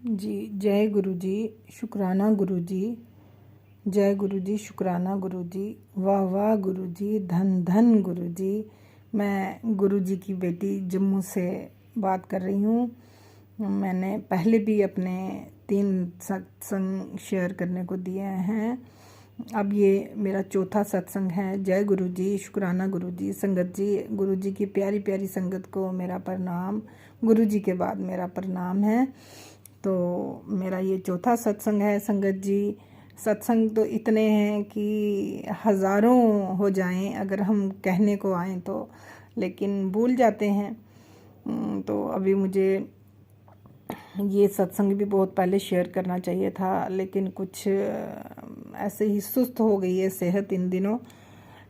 जी, जय गुरु जी, शुक्राना गुरु जी। जय गुरु जी, शुक्राना गुरु जी। वाह वाह गुरु जी, धन धन गुरु जी। मैं गुरु जी की बेटी जम्मू से बात कर रही हूँ। मैंने पहले भी अपने 3 सत्संग शेयर करने को दिए हैं। अब ये मेरा चौथा सत्संग है। जय गुरु जी, शुक्राना गुरु जी। संगत जी, गुरु जी की प्यारी प्यारी संगत को मेरा प्रणाम। गुरु जी के बाद मेरा प्रणाम है। तो मेरा ये चौथा सत्संग है। संगत जी, सत्संग तो इतने हैं कि हज़ारों हो जाएं अगर हम कहने को आएँ तो, लेकिन भूल जाते हैं। तो अभी मुझे ये सत्संग भी बहुत पहले शेयर करना चाहिए था, लेकिन कुछ ऐसे ही सुस्त हो गई है सेहत इन दिनों,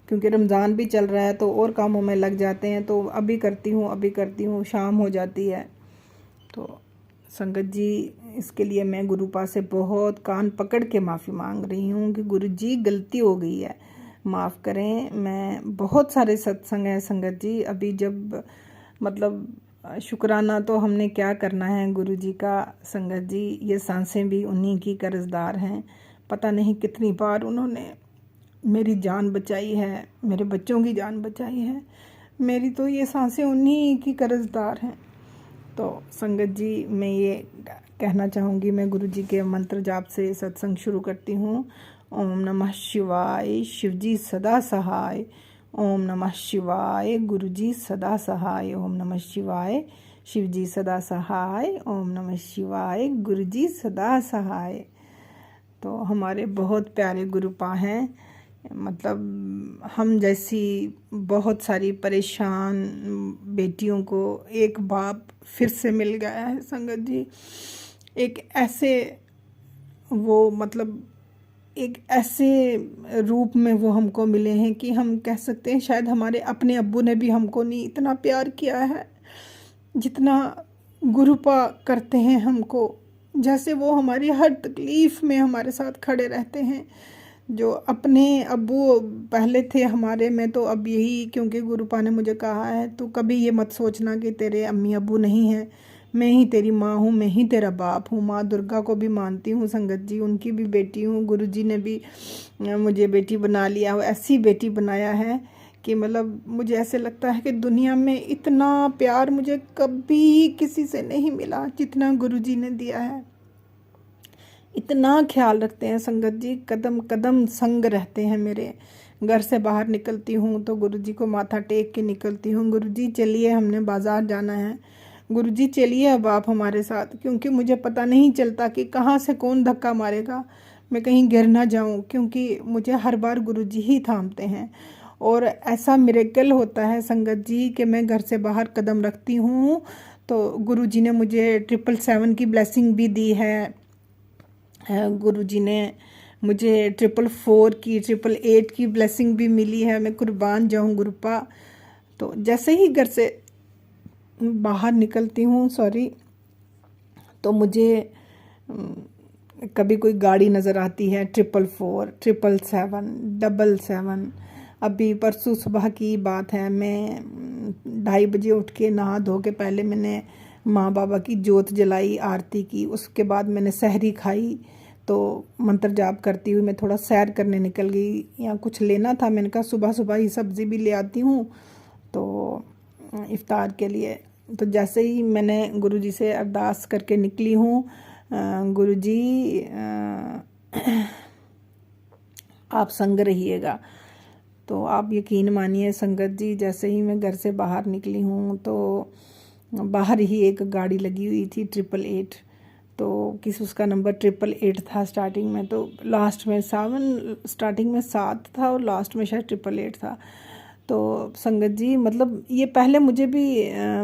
क्योंकि रमज़ान भी चल रहा है तो और कामों में लग जाते हैं। तो अभी करती हूँ, शाम हो जाती है। तो संगत जी, इसके लिए मैं गुरुपा से बहुत कान पकड़ के माफ़ी मांग रही हूँ कि गुरु जी गलती हो गई है, माफ़ करें। मैं बहुत सारे सत्संग हैं संगत जी। अभी जब मतलब शुक्राना तो हमने क्या करना है गुरु जी का। संगत जी, ये सांसें भी उन्हीं की कर्जदार हैं। पता नहीं कितनी बार उन्होंने मेरी जान बचाई है, मेरे बच्चों की जान बचाई है। मेरी तो ये सांसें उन्हीं की कर्जदार हैं। तो संगत जी, मैं ये कहना चाहूँगी, मैं गुरु जी के मंत्र जाप से सत्संग शुरू करती हूँ। ओम नमः शिवाय, शिवजी सदा सहाय। ओम नमः शिवाय, गुरु जी सदा सहाय। ओम नमः शिवाय, शिवजी सदा सहाय। ओम नमः शिवाय, गुरु जी सदा सहाय। तो हमारे बहुत प्यारे गुरुपा हैं। मतलब हम जैसी बहुत सारी परेशान बेटियों को एक बाप फिर से मिल गया है संगत जी। एक ऐसे एक ऐसे रूप में वो हमको मिले हैं कि हम कह सकते हैं शायद हमारे अपने अब्बू ने भी हमको नहीं इतना प्यार किया है जितना गुरुपा करते हैं हमको। जैसे वो हमारी हर तकलीफ़ में हमारे साथ खड़े रहते हैं। जो अपने अब्बू पहले थे हमारे में, तो अब यही, क्योंकि गुरुपा ने मुझे कहा है तो कभी ये मत सोचना कि तेरे अम्मी अब्बू नहीं हैं, मैं ही तेरी माँ हूँ, मैं ही तेरा बाप हूँ। माँ दुर्गा को भी मानती हूँ संगत जी, उनकी भी बेटी हूँ। गुरु जी ने भी मुझे बेटी बना लिया, ऐसी बेटी बनाया है कि मतलब मुझे ऐसे लगता है कि दुनिया में इतना प्यार मुझे कभी किसी से नहीं मिला जितना गुरु जी ने दिया है। इतना ख्याल रखते हैं संगत जी, कदम कदम संग रहते हैं मेरे। घर से बाहर निकलती हूँ तो गुरु जी को माथा टेक के निकलती हूँ। गुरु जी चलिए, हमने बाज़ार जाना है। गुरु जी चलिए अब आप हमारे साथ, क्योंकि मुझे पता नहीं चलता कि कहाँ से कौन धक्का मारेगा, मैं कहीं गिर ना जाऊँ, क्योंकि मुझे हर बार गुरु जी ही थामते हैं। और ऐसा मिरेकल होता है संगत जी कि मैं घर से बाहर कदम रखती हूँ तो गुरु जी ने मुझे 777 की ब्लेसिंग भी दी है। गुरु जी ने मुझे 444 की, 888 की ब्लेसिंग भी मिली है। मैं कुर्बान जाऊँ गुरुपा। तो जैसे ही घर से बाहर निकलती हूँ तो मुझे कभी कोई गाड़ी नज़र आती है, 444, 777, 777। अभी परसों सुबह की बात है, मैं 2:30 बजे उठ के नहा धो के पहले मैंने माँ बाबा की जोत जलाई, आरती की, उसके बाद मैंने सहरी खाई। तो मंत्र जाप करती हुई मैं थोड़ा सैर करने निकल गई, या कुछ लेना था, मैंने कहा सुबह सुबह ही सब्ज़ी भी ले आती हूँ तो इफ़्तार के लिए। तो जैसे ही मैंने गुरु जी से अरदास करके निकली हूँ, गुरु जी आप संग रहिएगा। तो आप यकीन मानिए संगत जी, जैसे ही मैं घर से बाहर निकली हूँ तो बाहर ही एक गाड़ी लगी हुई थी 888। तो किस उसका नंबर 888 था स्टार्टिंग में, तो लास्ट में 7, स्टार्टिंग में 7 था और लास्ट में शायद 888 था। तो संगत जी, मतलब ये पहले मुझे भी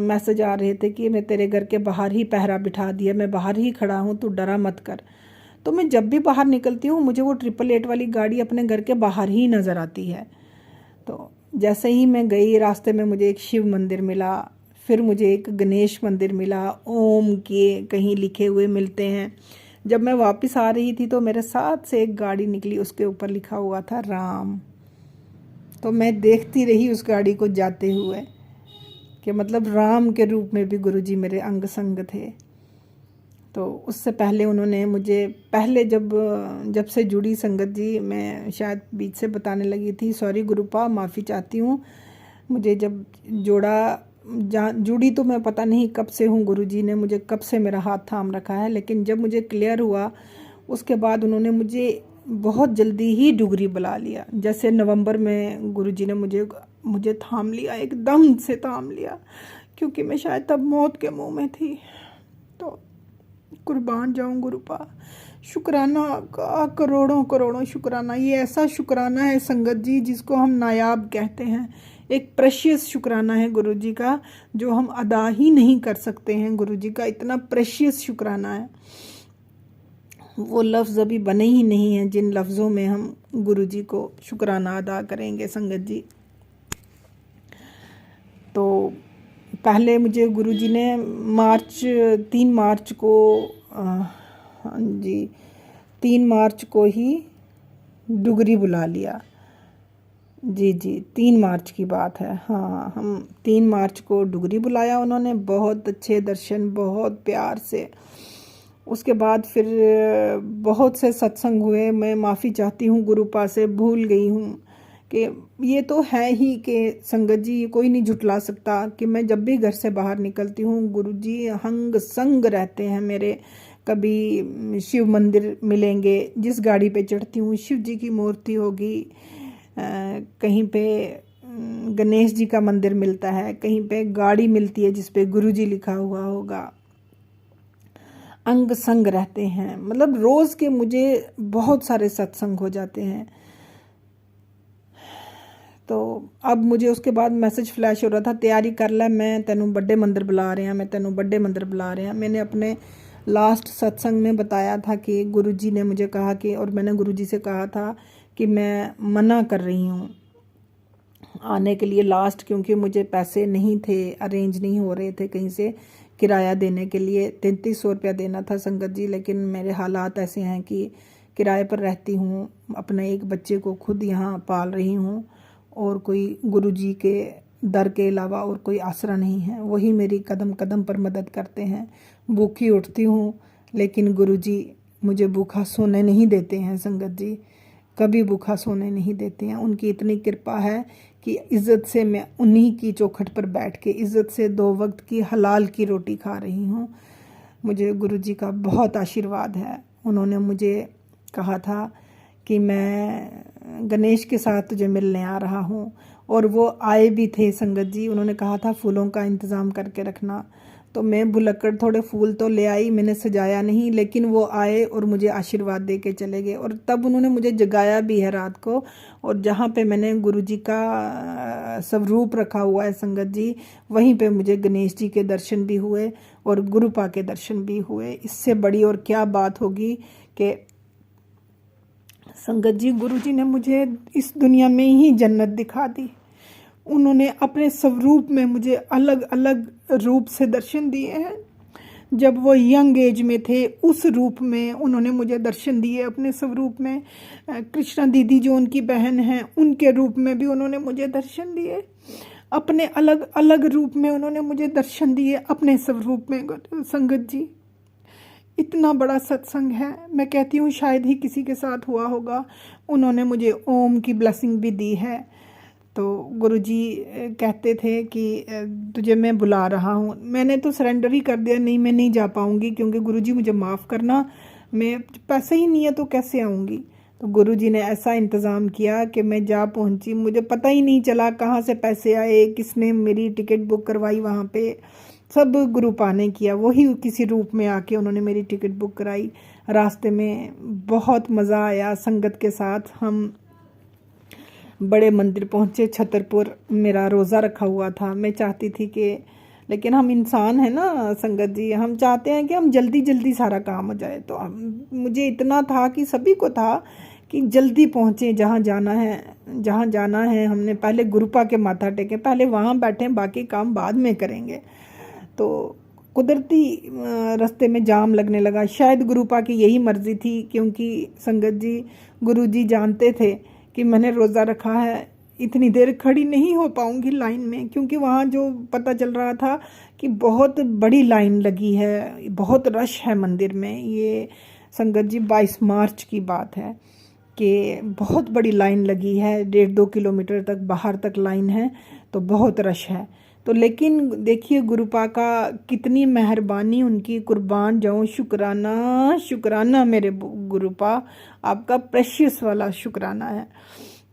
मैसेज आ रहे थे कि मैं तेरे घर के बाहर ही पहरा बिठा दिया, मैं बाहर ही खड़ा हूँ, तू डरा मत कर। तो मैं जब भी बाहर निकलती हूँ मुझे वो 888 वाली गाड़ी अपने घर के बाहर ही नज़र आती है। तो जैसे ही मैं गई, रास्ते में मुझे एक शिव मंदिर मिला, फिर मुझे एक गणेश मंदिर मिला, ओम के कहीं लिखे हुए मिलते हैं। जब मैं वापस आ रही थी तो मेरे साथ से एक गाड़ी निकली, उसके ऊपर लिखा हुआ था राम। तो मैं देखती रही उस गाड़ी को जाते हुए कि मतलब राम के रूप में भी गुरुजी मेरे अंग संग थे। तो उससे पहले उन्होंने मुझे पहले जब से जुड़ी संगत जी, मैं शायद बीच से बताने लगी थी, सॉरी गुरुपा, माफ़ी चाहती हूँ। मुझे जब जुड़ी तो मैं पता नहीं कब से हूँ, गुरुजी ने मुझे कब से मेरा हाथ थाम रखा है, लेकिन जब मुझे क्लियर हुआ उसके बाद उन्होंने मुझे बहुत जल्दी ही डुगरी बुला लिया। जैसे नवंबर में गुरुजी ने मुझे थाम लिया, एकदम से थाम लिया, क्योंकि मैं शायद तब मौत के मुंह में थी। तो कुर्बान जाऊं गुरुपा, शुक्राना का करोड़ों करोड़ों शुक्राना। ये ऐसा शुक्राना है संगत जी जिसको हम नायाब कहते हैं, एक प्रेशियस शुक्राना है गुरुजी का, जो हम अदा ही नहीं कर सकते हैं। गुरुजी का इतना प्रेशियस शुक्राना है, वो लफ्ज़ अभी बने ही नहीं हैं जिन लफ्ज़ों में हम गुरुजी को शुक्राना अदा करेंगे संगत जी। तो पहले मुझे गुरुजी ने 3 मार्च को, हाँ जी, 3 मार्च को ही डुगरी बुला लिया। जी 3 मार्च की बात है। हाँ, हम 3 मार्च को डुगरी बुलाया उन्होंने, बहुत अच्छे दर्शन, बहुत प्यार से। उसके बाद फिर बहुत से सत्संग हुए। मैं माफ़ी चाहती हूँ गुरुपा से, भूल गई हूँ कि ये तो है ही कि संगत जी, कोई नहीं झुटला सकता कि मैं जब भी घर से बाहर निकलती हूँ गुरुजी हंग संग रहते हैं मेरे। कभी शिव मंदिर मिलेंगे, जिस गाड़ी पे चढ़ती हूँ शिव जी की मूर्ति होगी, कहीं पे गणेश जी का मंदिर मिलता है, कहीं पे गाड़ी मिलती है जिस पे गुरुजी लिखा हुआ होगा। अंग संग रहते हैं, मतलब रोज़ के मुझे बहुत सारे सत्संग हो जाते हैं। तो अब मुझे उसके बाद मैसेज फ्लैश हो रहा था, तैयारी कर ले, मैं तेनू बड़े मंदिर बुला रहे हैं, मैं तेनू बड़े मंदिर बुला रहे हैं। मैंने अपने लास्ट सत्संग में बताया था कि गुरुजी ने मुझे कहा कि, और मैंने गुरुजी से कहा था कि मैं मना कर रही हूँ आने के लिए लास्ट, क्योंकि मुझे पैसे नहीं थे, अरेंज नहीं हो रहे थे कहीं से किराया देने के लिए। 3300 रुपया देना था संगत जी, लेकिन मेरे हालात ऐसे हैं कि किराए पर रहती हूँ, अपने एक बच्चे को खुद यहाँ पाल रही हूँ, और कोई गुरुजी के दर के अलावा और कोई आसरा नहीं है। वही मेरी कदम कदम पर मदद करते हैं। भूखी उठती हूँ, लेकिन गुरुजी मुझे भूखा सोने नहीं देते हैं संगत जी, कभी भूखा सोने नहीं देते हैं। उनकी इतनी कृपा है कि इज़्ज़त से मैं उन्हीं की चौखट पर बैठ के इज़्ज़त से 2 वक्त की हलाल की रोटी खा रही हूँ। मुझे गुरुजी का बहुत आशीर्वाद है। उन्होंने मुझे कहा था कि मैं गणेश के साथ तुझे मिलने आ रहा हूँ, और वो आए भी थे संगत जी। उन्होंने कहा था फूलों का इंतज़ाम करके रखना, तो मैं भुलक्कड़ थोड़े फूल तो ले आई, मैंने सजाया नहीं, लेकिन वो आए और मुझे आशीर्वाद दे के चले गए। और तब उन्होंने मुझे जगाया भी है रात को, और जहाँ पे मैंने गुरुजी का स्वरूप रखा हुआ है संगत जी, वहीं पे मुझे गणेश जी के दर्शन भी हुए और गुरुपा के दर्शन भी हुए। इससे बड़ी और क्या बात होगी कि संगत जी, गुरुजी ने मुझे इस दुनिया में ही जन्नत दिखा दी। उन्होंने अपने स्वरूप में मुझे अलग अलग रूप से दर्शन दिए हैं। जब वो यंग एज में थे उस रूप में उन्होंने मुझे दर्शन दिए, अपने स्वरूप में। कृष्णा दीदी जो उनकी बहन हैं, उनके रूप में भी उन्होंने मुझे दर्शन दिए। अपने अलग अलग रूप में उन्होंने मुझे दर्शन दिए, अपने स्वरूप में। संगत जी, इतना बड़ा सत्संग है, मैं कहती हूँ शायद ही किसी के साथ हुआ होगा। उन्होंने मुझे ओम की ब्लेसिंग भी दी है। तो गुरुजी कहते थे कि तुझे मैं बुला रहा हूँ। मैंने तो सरेंडर ही कर दिया, नहीं मैं नहीं जा पाऊँगी, क्योंकि गुरुजी मुझे माफ़ करना, मैं पैसे ही नहीं है तो कैसे आऊँगी। तो गुरुजी ने ऐसा इंतज़ाम किया कि मैं जा पहुँची, मुझे पता ही नहीं चला कहाँ से पैसे आए, किसने मेरी टिकट बुक करवाई। वहाँ पे सब गुरुपा ने किया, वही किसी रूप में आके उन्होंने मेरी टिकट बुक कराई। रास्ते में बहुत मज़ा आया संगत के साथ। हम बड़े मंदिर पहुँचे, छतरपुर। मेरा रोज़ा रखा हुआ था, मैं चाहती थी कि, लेकिन हम इंसान हैं ना संगत जी, हम चाहते हैं कि हम जल्दी जल्दी सारा काम हो जाए। तो मुझे इतना था कि सभी को था कि जल्दी पहुँचे, जहाँ जाना है। हमने पहले गुरुपा के माथा टेके, पहले वहाँ बैठे, बाकी काम बाद में करेंगे। तो कुदरती रास्ते में जाम लगने लगा। शायद गुरुपा की यही मर्ज़ी थी, क्योंकि संगत जी, गुरुजी जानते थे कि मैंने रोज़ा रखा है, इतनी देर खड़ी नहीं हो पाऊंगी लाइन में, क्योंकि वहाँ जो पता चल रहा था कि बहुत बड़ी लाइन लगी है, बहुत रश है मंदिर में। ये संगत जी 22 मार्च की बात है कि बहुत बड़ी लाइन लगी है, 1.5-2 किलोमीटर तक बाहर तक लाइन है, तो बहुत रश है। तो लेकिन देखिए गुरुपा का कितनी मेहरबानी, उनकी कुर्बान जाऊं, शुक्राना शुक्राना मेरे गुरुपा, आपका प्रेशियस वाला शुक्राना है।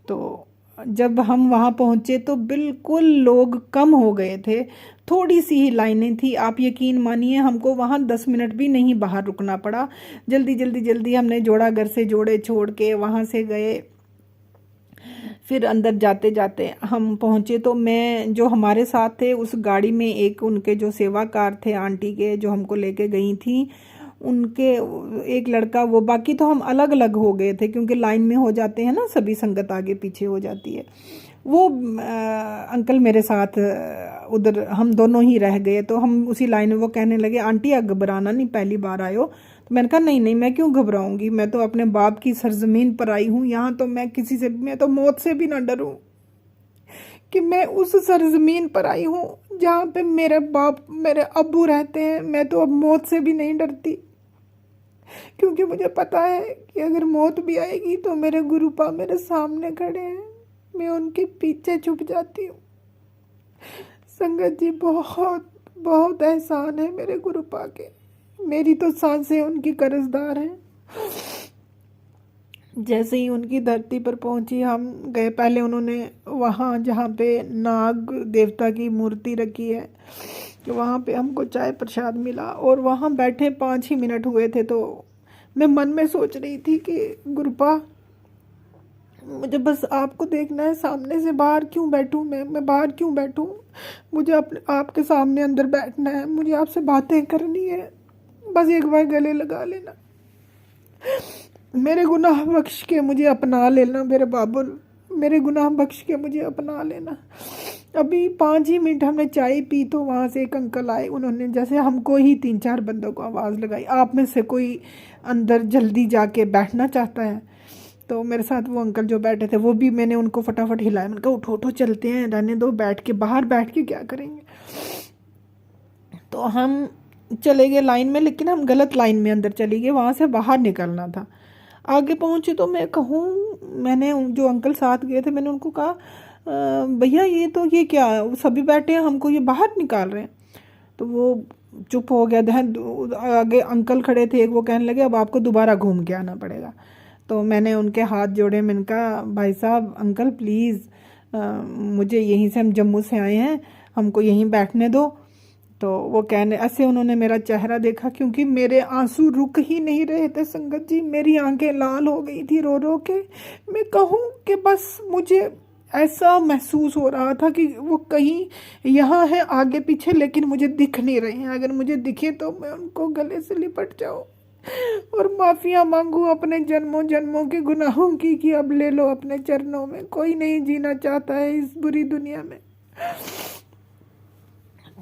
तो जब हम वहाँ पहुँचे तो बिल्कुल लोग कम हो गए थे, थोड़ी सी ही लाइनें थी। आप यकीन मानिए हमको वहाँ 10 मिनट भी नहीं बाहर रुकना पड़ा। जल्दी जल्दी जल्दी हमने जोड़ा घर से जोड़े छोड़ के वहाँ से गए। फिर अंदर जाते जाते हम पहुँचे तो मैं, जो हमारे साथ थे उस गाड़ी में, एक उनके जो सेवाकार थे आंटी के जो हमको लेके गई थी, उनके एक लड़का, वो, बाकी तो हम अलग अलग हो गए थे क्योंकि लाइन में हो जाते हैं ना, सभी संगत आगे पीछे हो जाती है। वो अंकल मेरे साथ उधर हम दोनों ही रह गए। तो हम उसी लाइन में, वो कहने लगे आंटी आप घबराना नहीं, पहली बार आए हो। तो मैंने कहा नहीं नहीं, मैं क्यों घबराऊंगी, मैं तो अपने बाप की सरजमीन पर आई हूँ, यहाँ तो मैं किसी से, मैं तो मौत से भी ना डरूं कि मैं उस सरजमीन पर आई हूँ जहाँ पे मेरे बाप मेरे अब्बू रहते हैं। मैं तो अब मौत से भी नहीं डरती, क्योंकि मुझे पता है कि अगर मौत भी आएगी तो मेरे गुरुपा मेरे सामने खड़े हैं, मैं उनके पीछे छुप जाती हूँ। संगत जी बहुत बहुत एहसान है मेरे गुरुपा के, मेरी तो सांसें उनकी कर्जदार हैं। जैसे ही उनकी धरती पर पहुंची हम गए, पहले उन्होंने वहाँ जहाँ पे नाग देवता की मूर्ति रखी है, तो वहाँ पे हमको चाय प्रसाद मिला, और वहाँ बैठे 5 ही मिनट हुए थे। तो मैं मन में सोच रही थी कि गुरुपा मुझे बस आपको देखना है, सामने से बाहर क्यों बैठूं, मैं बाहर क्यों बैठूं, मुझे अपने आपके सामने अंदर बैठना है, मुझे आपसे बातें करनी है, बस एक बार गले लगा लेना, मेरे गुनाह बख्श के मुझे अपना लेना मेरे बाबुल, मेरे गुनाह बख्श के मुझे अपना लेना। अभी 5 ही मिनट हमने चाय पी तो वहाँ से एक अंकल आए, उन्होंने जैसे हमको ही 3-4 बंदों को आवाज़ लगाई, आप में से कोई अंदर जल्दी जाके बैठना चाहता है। तो मेरे साथ वो अंकल जो बैठे थे, वो भी, मैंने उनको फटाफट हिलाया, मैंने कहा उठो उठो चलते हैं, रहने दो, बैठ के बाहर बैठ के क्या करेंगे। तो हम चले गए लाइन में, लेकिन हम गलत लाइन में अंदर चले गए, वहाँ से बाहर निकलना था। आगे पहुँचे तो मैं कहूँ, मैंने जो अंकल साथ गए थे मैंने उनको कहा भैया ये क्या, सभी बैठे हैं, हमको ये बाहर निकाल रहे हैं। तो वो चुप हो गया। आगे अंकल खड़े थे, एक, वो कहने लगे अब आपको दोबारा घूम के आना पड़ेगा। तो मैंने उनके हाथ जोड़े, मैंने कहा भाई साहब अंकल प्लीज़, मुझे यहीं से, हम जम्मू से आए हैं, हमको यहीं बैठने दो। तो वो कहने, ऐसे उन्होंने मेरा चेहरा देखा, क्योंकि मेरे आंसू रुक ही नहीं रहे थे संगत जी, मेरी आंखें लाल हो गई थी रो रो के। मैं कहूँ कि बस मुझे ऐसा महसूस हो रहा था कि वो कहीं यहाँ है आगे पीछे, लेकिन मुझे दिख नहीं रहे हैं, अगर मुझे दिखे तो मैं उनको गले से लिपट जाऊँ और माफिया मांगू अपने जन्मों जन्मों के गुनाहों की, कि अब ले लो अपने चरणों में, कोई नहीं जीना चाहता है इस बुरी दुनिया में।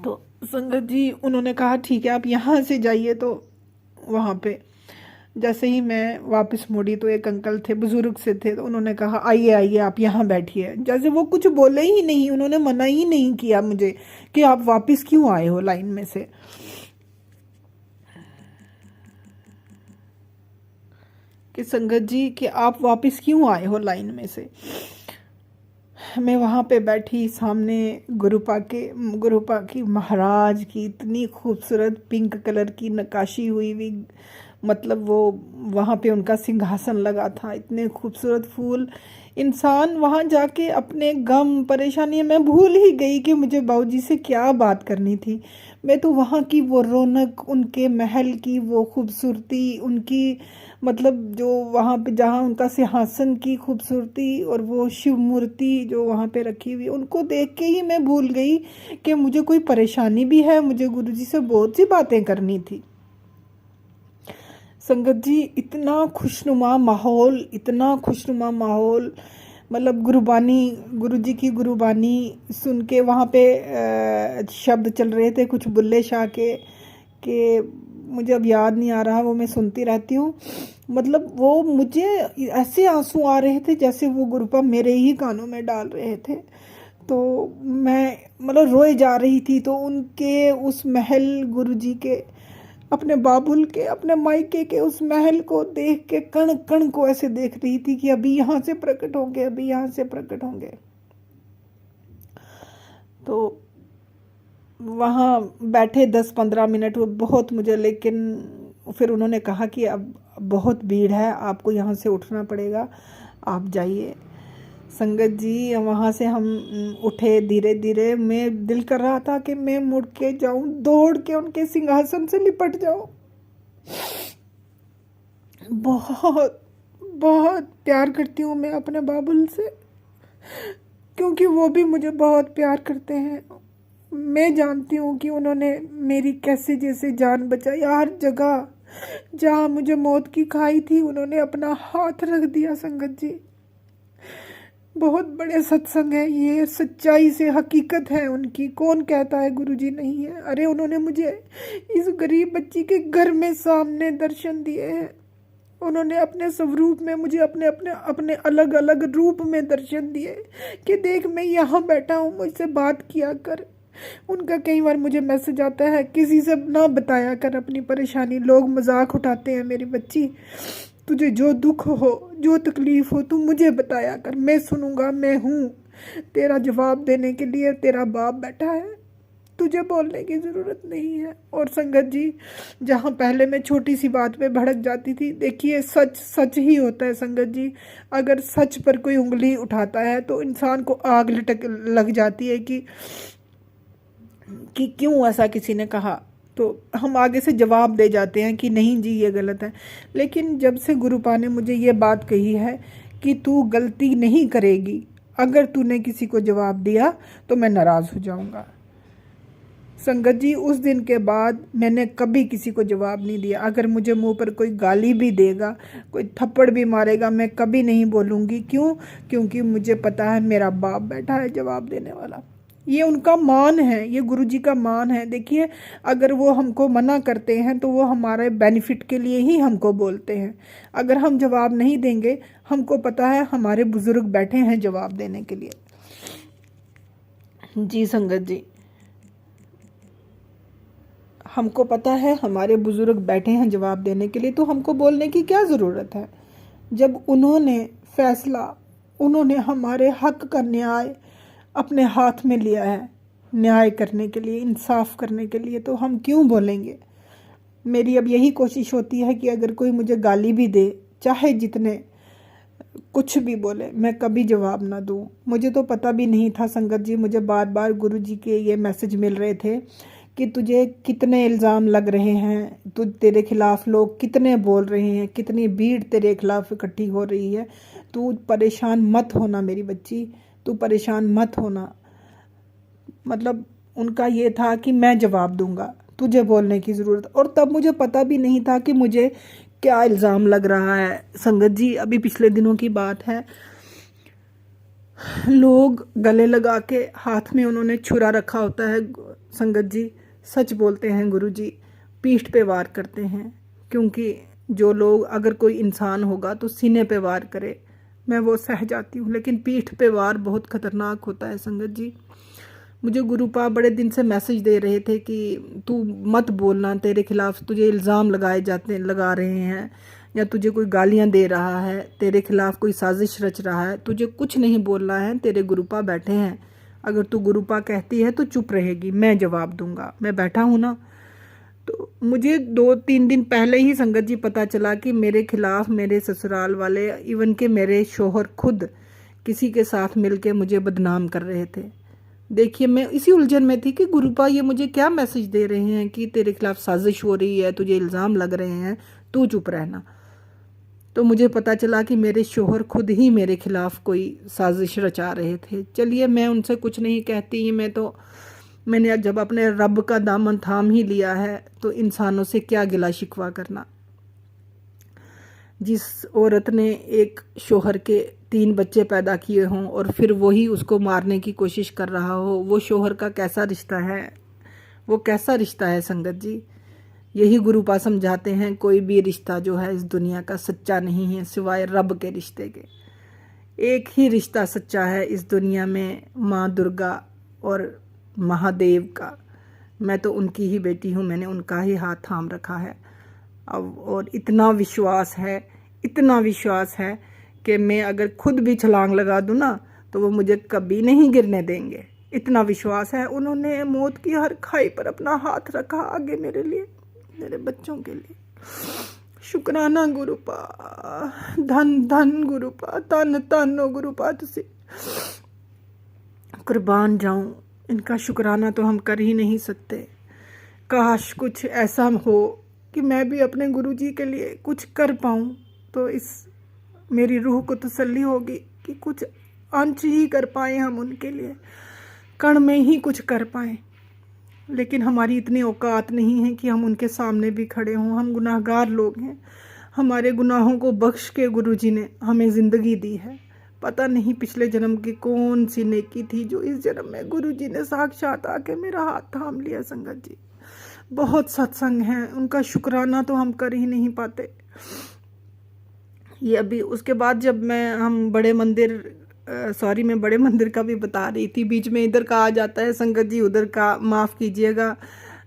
तो संगत जी उन्होंने कहा ठीक है आप यहाँ से जाइए। तो वहाँ पे जैसे ही मैं वापस मुड़ी तो एक अंकल थे, बुजुर्ग से थे, तो उन्होंने कहा आइए आइए आप यहाँ बैठिए। जैसे वो कुछ बोले ही नहीं, उन्होंने मना ही नहीं किया मुझे कि आप वापस क्यों आए हो लाइन में से। कि संगत जी कि आप वापस क्यों आए हो लाइन में से। मैं वहाँ पे बैठी, सामने गुरुपा की महाराज की इतनी खूबसूरत पिंक कलर की नक्काशी हुई हुई, मतलब वो वहाँ पे उनका सिंहासन लगा था, इतने खूबसूरत फूल। इंसान वहाँ जाके अपने गम परेशानी, मैं भूल ही गई कि मुझे बाबूजी से क्या बात करनी थी। मैं तो वहाँ की वो रौनक, उनके महल की वो खूबसूरती, उनकी मतलब जो वहाँ पे जहाँ उनका सिंहासन की खूबसूरती और वो शिव मूर्ति जो वहाँ पे रखी हुई, उनको देख के ही मैं भूल गई कि मुझे कोई परेशानी भी है, मुझे गुरुजी से बहुत सी बातें करनी थी। संगत जी इतना खुशनुमा माहौल, इतना खुशनुमा माहौल, मतलब गुरुजी की गुरुबानी सुन के वहाँ पे शब्द चल रहे थे कुछ बुल्ले शाह के मुझे अब याद नहीं आ रहा, वो मैं सुनती रहती हूँ। मतलब वो मुझे ऐसे आंसू आ रहे थे जैसे वो गुरुपा मेरे ही कानों में डाल रहे थे। तो मैं मतलब रोए जा रही थी। तो उनके उस महल, गुरुजी के, अपने बाबुल के, अपने मायके के उस महल को देख के कण कण को ऐसे देख रही थी कि अभी यहाँ से प्रकट होंगे, अभी यहाँ से प्रकट होंगे। तो वहाँ बैठे 10-15 मिनट वो बहुत मुझे, लेकिन फिर उन्होंने कहा कि अब बहुत भीड़ है, आपको यहाँ से उठना पड़ेगा, आप जाइए। संगत जी वहाँ से हम उठे धीरे धीरे। मैं दिल कर रहा था कि मैं मुड़ के जाऊं, दौड़ के उनके सिंहासन से लिपट जाऊं। बहुत बहुत प्यार करती हूँ मैं अपने बाबुल से, क्योंकि वो भी मुझे बहुत प्यार करते हैं। मैं जानती हूँ कि उन्होंने मेरी कैसे जैसे जान बचाई। हर जगह जहाँ मुझे मौत की खाई थी उन्होंने अपना हाथ रख दिया। संगत जी बहुत बड़े सत्संग है ये, सच्चाई से हकीकत है उनकी। कौन कहता है गुरुजी नहीं है? अरे उन्होंने मुझे इस गरीब बच्ची के घर में सामने दर्शन दिए हैं। उन्होंने अपने स्वरूप में मुझे अपने अपने अपने अलग अलग रूप में दर्शन दिए कि देख मैं यहाँ बैठा हूँ, मुझसे बात किया कर। उनका कई बार मुझे मैसेज आता है, किसी से ना बताया कर अपनी परेशानी, लोग मजाक उठाते हैं। मेरी बच्ची, तुझे जो दुख हो, जो तकलीफ हो, तू मुझे बताया कर, मैं सुनूंगा। मैं हूँ तेरा जवाब देने के लिए, तेरा बाप बैठा है, तुझे बोलने की ज़रूरत नहीं है। और संगत जी जहाँ पहले मैं छोटी सी बात पे भड़क जाती थी, देखिए सच सच ही होता है। संगत जी अगर सच पर कोई उंगली उठाता है तो इंसान को आग लटक लग जाती है कि क्यों ऐसा किसी ने कहा। तो हम आगे से जवाब दे जाते हैं कि नहीं जी ये गलत है। लेकिन जब से गुरुपा ने मुझे ये बात कही है कि तू गलती नहीं करेगी, अगर तूने किसी को जवाब दिया तो मैं नाराज़ हो जाऊंगा। संगत जी उस दिन के बाद मैंने कभी किसी को जवाब नहीं दिया। अगर मुझे मुंह पर कोई गाली भी देगा, कोई थप्पड़ भी मारेगा, मैं कभी नहीं बोलूँगी। क्यों? क्योंकि मुझे पता है मेरा बाप बैठा है जवाब देने वाला। ये उनका मान है, ये गुरुजी का मान है। देखिए अगर वो हमको मना करते हैं तो वो हमारे बेनिफिट के लिए ही हमको बोलते हैं। अगर हम जवाब नहीं देंगे, हमको पता है हमारे बुजुर्ग बैठे हैं जवाब देने के लिए। जी संगत जी हमको पता है हमारे बुजुर्ग बैठे हैं जवाब देने के लिए, तो हमको बोलने की क्या ज़रूरत है? जब उन्होंने फैसला, उन्होंने हमारे हक का न्याय अपने हाथ में लिया है, न्याय करने के लिए, इंसाफ करने के लिए, तो हम क्यों बोलेंगे? मेरी अब यही कोशिश होती है कि अगर कोई मुझे गाली भी दे, चाहे जितने कुछ भी बोले, मैं कभी जवाब ना दूं। मुझे तो पता भी नहीं था संगत जी, मुझे बार बार गुरुजी के ये मैसेज मिल रहे थे कि तुझे कितने इल्ज़ाम लग रहे हैं, तेरे खिलाफ़ लोग कितने बोल रहे हैं, कितनी भीड़ तेरे खिलाफ़ इकट्ठी हो रही है। तू परेशान मत होना मेरी बच्ची, तू परेशान मत होना। मतलब उनका ये था कि मैं जवाब दूंगा, तुझे बोलने की ज़रूरत। और तब मुझे पता भी नहीं था कि मुझे क्या इल्ज़ाम लग रहा है। संगत जी अभी पिछले दिनों की बात है, लोग गले लगा के हाथ में उन्होंने छुरा रखा होता है। संगत जी सच बोलते हैं गुरुजी, पीठ पे वार करते हैं। क्योंकि जो लोग, अगर कोई इंसान होगा तो सीने पे वार करे, मैं वो सह जाती हूँ, लेकिन पीठ पे वार बहुत ख़तरनाक होता है। संगत जी मुझे गुरुपा बड़े दिन से मैसेज दे रहे थे कि तू मत बोलना, तेरे खिलाफ़ तुझे इल्ज़ाम लगा रहे हैं, या तुझे कोई गालियां दे रहा है, तेरे खिलाफ़ कोई साजिश रच रहा है, तुझे कुछ नहीं बोलना है, तेरे गुरुपा बैठे हैं। अगर तू गुरुपा कहती है तो चुप रहेगी, मैं जवाब दूंगा, मैं बैठा हूँ ना। तो मुझे 2-3 दिन पहले ही संगत जी पता चला कि मेरे खिलाफ़ मेरे ससुराल वाले, इवन के मेरे शोहर खुद किसी के साथ मिलके मुझे बदनाम कर रहे थे। देखिए मैं इसी उलझन में थी कि गुरुपा ये मुझे क्या मैसेज दे रहे हैं कि तेरे खिलाफ़ साजिश हो रही है, तुझे इल्ज़ाम लग रहे हैं, तू चुप रहना। तो मुझे पता चला कि मेरे शोहर खुद ही मेरे खिलाफ़ कोई साजिश रचा रहे थे। चलिए मैं उनसे कुछ नहीं कहती, मैंने जब अपने रब का दामन थाम ही लिया है तो इंसानों से क्या गिला शिकवा करना। जिस औरत ने एक शोहर के 3 बच्चे पैदा किए हों और फिर वही उसको मारने की कोशिश कर रहा हो, वो शोहर का कैसा रिश्ता है? वो कैसा रिश्ता है संगत जी? यही गुरुपा समझाते हैं, कोई भी रिश्ता जो है इस दुनिया का सच्चा नहीं है सिवाय रब के रिश्ते के। एक ही रिश्ता सच्चा है इस दुनिया में, माँ दुर्गा और महादेव का। मैं तो उनकी ही बेटी हूँ, मैंने उनका ही हाथ थाम रखा है अब। और इतना विश्वास है, इतना विश्वास है कि मैं अगर खुद भी छलांग लगा दूँ ना तो वो मुझे कभी नहीं गिरने देंगे। इतना विश्वास है। उन्होंने मौत की हर खाई पर अपना हाथ रखा आगे मेरे लिए, मेरे बच्चों के लिए। शुक्राना गुरुपा, धन धन गुरुपा, तन तन हो गुरुपा, तुसी कुर्बान जाऊं। इनका शुक्राना तो हम कर ही नहीं सकते। काश कुछ ऐसा हो कि मैं भी अपने गुरुजी के लिए कुछ कर पाऊं, तो इस मेरी रूह को तसल्ली होगी कि कुछ अंश ही कर पाए हम उनके लिए, कण में ही कुछ कर पाए। लेकिन हमारी इतनी औकात नहीं है कि हम उनके सामने भी खड़े हों। हम गुनाहगार लोग हैं। हमारे गुनाहों को बख्श के गुरुजी ने हमें ज़िंदगी दी है। पता नहीं पिछले जन्म की कौन सी नेकी थी जो इस जन्म में गुरुजी ने साक्षात आके मेरा हाथ थाम लिया। संगत जी, बहुत सत्संग है, उनका शुक्राना तो हम कर ही नहीं पाते। ये अभी उसके बाद जब मैं बड़े मंदिर का भी बता रही थी, बीच में इधर का आ जाता है संगत जी, उधर का माफ़ कीजिएगा,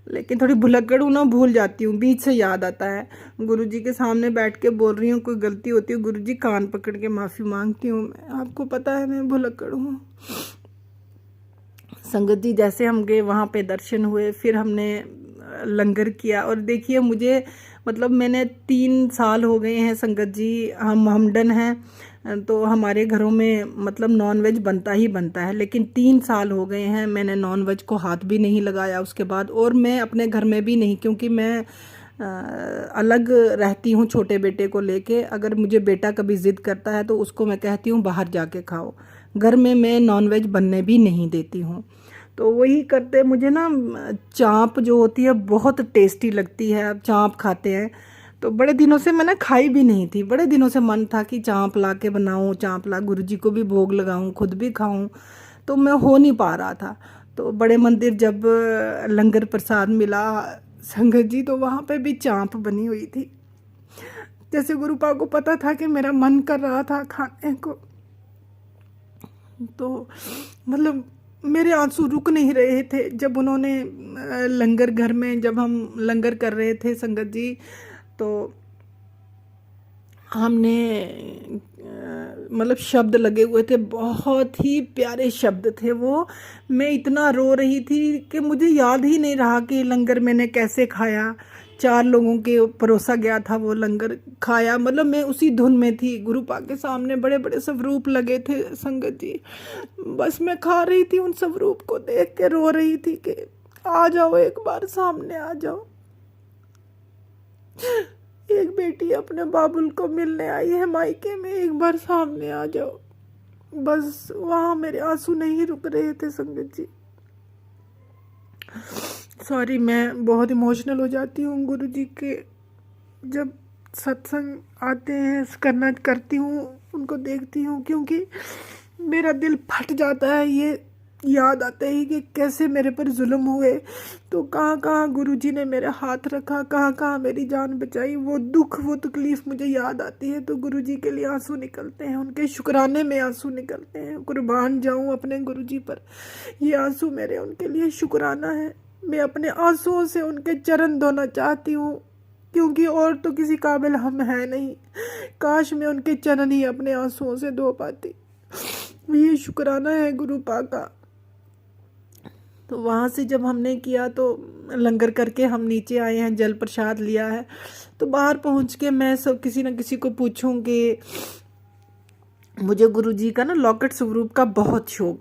लेकिन थोड़ी भुलक्कड़ हूँ ना, भूल जाती हूँ, बीच से याद आता है। गुरुजी के सामने बैठ के बोल रही हूँ, कोई गलती होती है गुरुजी कान पकड़ के माफ़ी मांगती हूँ मैं। आपको पता है मैं भुलक्कड़ हूँ। संगत जी, जैसे हम गए वहाँ पे दर्शन हुए, फिर हमने लंगर किया। और देखिए मुझे मतलब मैंने 3 साल हो गए हैं संगत जी, हम हमडन हैं तो हमारे घरों में मतलब नॉनवेज बनता ही बनता है, लेकिन 3 साल हो गए हैं मैंने नॉनवेज को हाथ भी नहीं लगाया उसके बाद। और मैं अपने घर में भी नहीं, क्योंकि मैं अलग रहती हूँ छोटे बेटे को लेके। अगर मुझे बेटा कभी ज़िद करता है तो उसको मैं कहती हूँ बाहर जाके खाओ, घर में मैं नॉनवेज बनने भी नहीं देती हूँ। तो वही करते मुझे ना चाँप जो होती है बहुत टेस्टी लगती है। अब चाँप खाते हैं, तो बड़े दिनों से मैंने खाई भी नहीं थी। बड़े दिनों से मन था कि चाँप ला के बनाऊँ, चाँप ला गुरुजी को भी भोग लगाऊँ, खुद भी खाऊँ, तो मैं हो नहीं पा रहा था। तो बड़े मंदिर जब लंगर प्रसाद मिला संगत जी, तो वहाँ पे भी चाँप बनी हुई थी। जैसे गुरुपा को पता था कि मेरा मन कर रहा था खाने को, तो मतलब मेरे आंसू रुक नहीं रहे थे जब उन्होंने लंगर घर में, जब हम लंगर कर रहे थे संगत जी, तो हमने मतलब शब्द लगे हुए थे, बहुत ही प्यारे शब्द थे वो। मैं इतना रो रही थी कि मुझे याद ही नहीं रहा कि लंगर मैंने कैसे खाया। 4 लोगों के परोसा गया था वो लंगर, खाया, मतलब मैं उसी धुन में थी। गुरुपा के सामने बड़े बड़े स्वरूप लगे थे संगत जी, बस मैं खा रही थी, उन स्वरूप को देख के रो रही थी कि आ जाओ, एक बार सामने आ जाओ। एक बेटी अपने बाबुल को मिलने आई है मायके में, एक बार सामने आ जाओ। बस वहाँ मेरे आंसू नहीं रुक रहे थे संगत जी। सॉरी, मैं बहुत इमोशनल हो जाती हूँ गुरुजी के जब सत्संग आते हैं, करती हूँ, उनको देखती हूँ, क्योंकि मेरा दिल फट जाता है। ये याद आता है कि कैसे मेरे पर जुल्म हुए, तो कहाँ कहाँ गुरुजी ने मेरा हाथ रखा, कहाँ कहाँ मेरी जान बचाई। वो दुख, वो तकलीफ़ मुझे याद आती है तो गुरुजी के लिए आंसू निकलते हैं, उनके शुक्राने में आंसू निकलते हैं। कुर्बान जाऊँ अपने गुरुजी पर, ये आंसू मेरे उनके लिए शुक्राना है। मैं अपने आंसुओं से उनके चरण धोना चाहती हूँ, क्योंकि और तो किसी काबिल हम हैं नहीं। काश मैं उनके चरण ही अपने आंसुओं से धो पाती। ये शुक्राना है गुरुपा का। तो वहाँ से जब हमने किया तो लंगर करके हम नीचे आए हैं, जल प्रसाद लिया है, तो बाहर पहुँच के मैं सब किसी न किसी को पूछूं कि मुझे गुरुजी का ना लॉकेट स्वरूप का बहुत शौक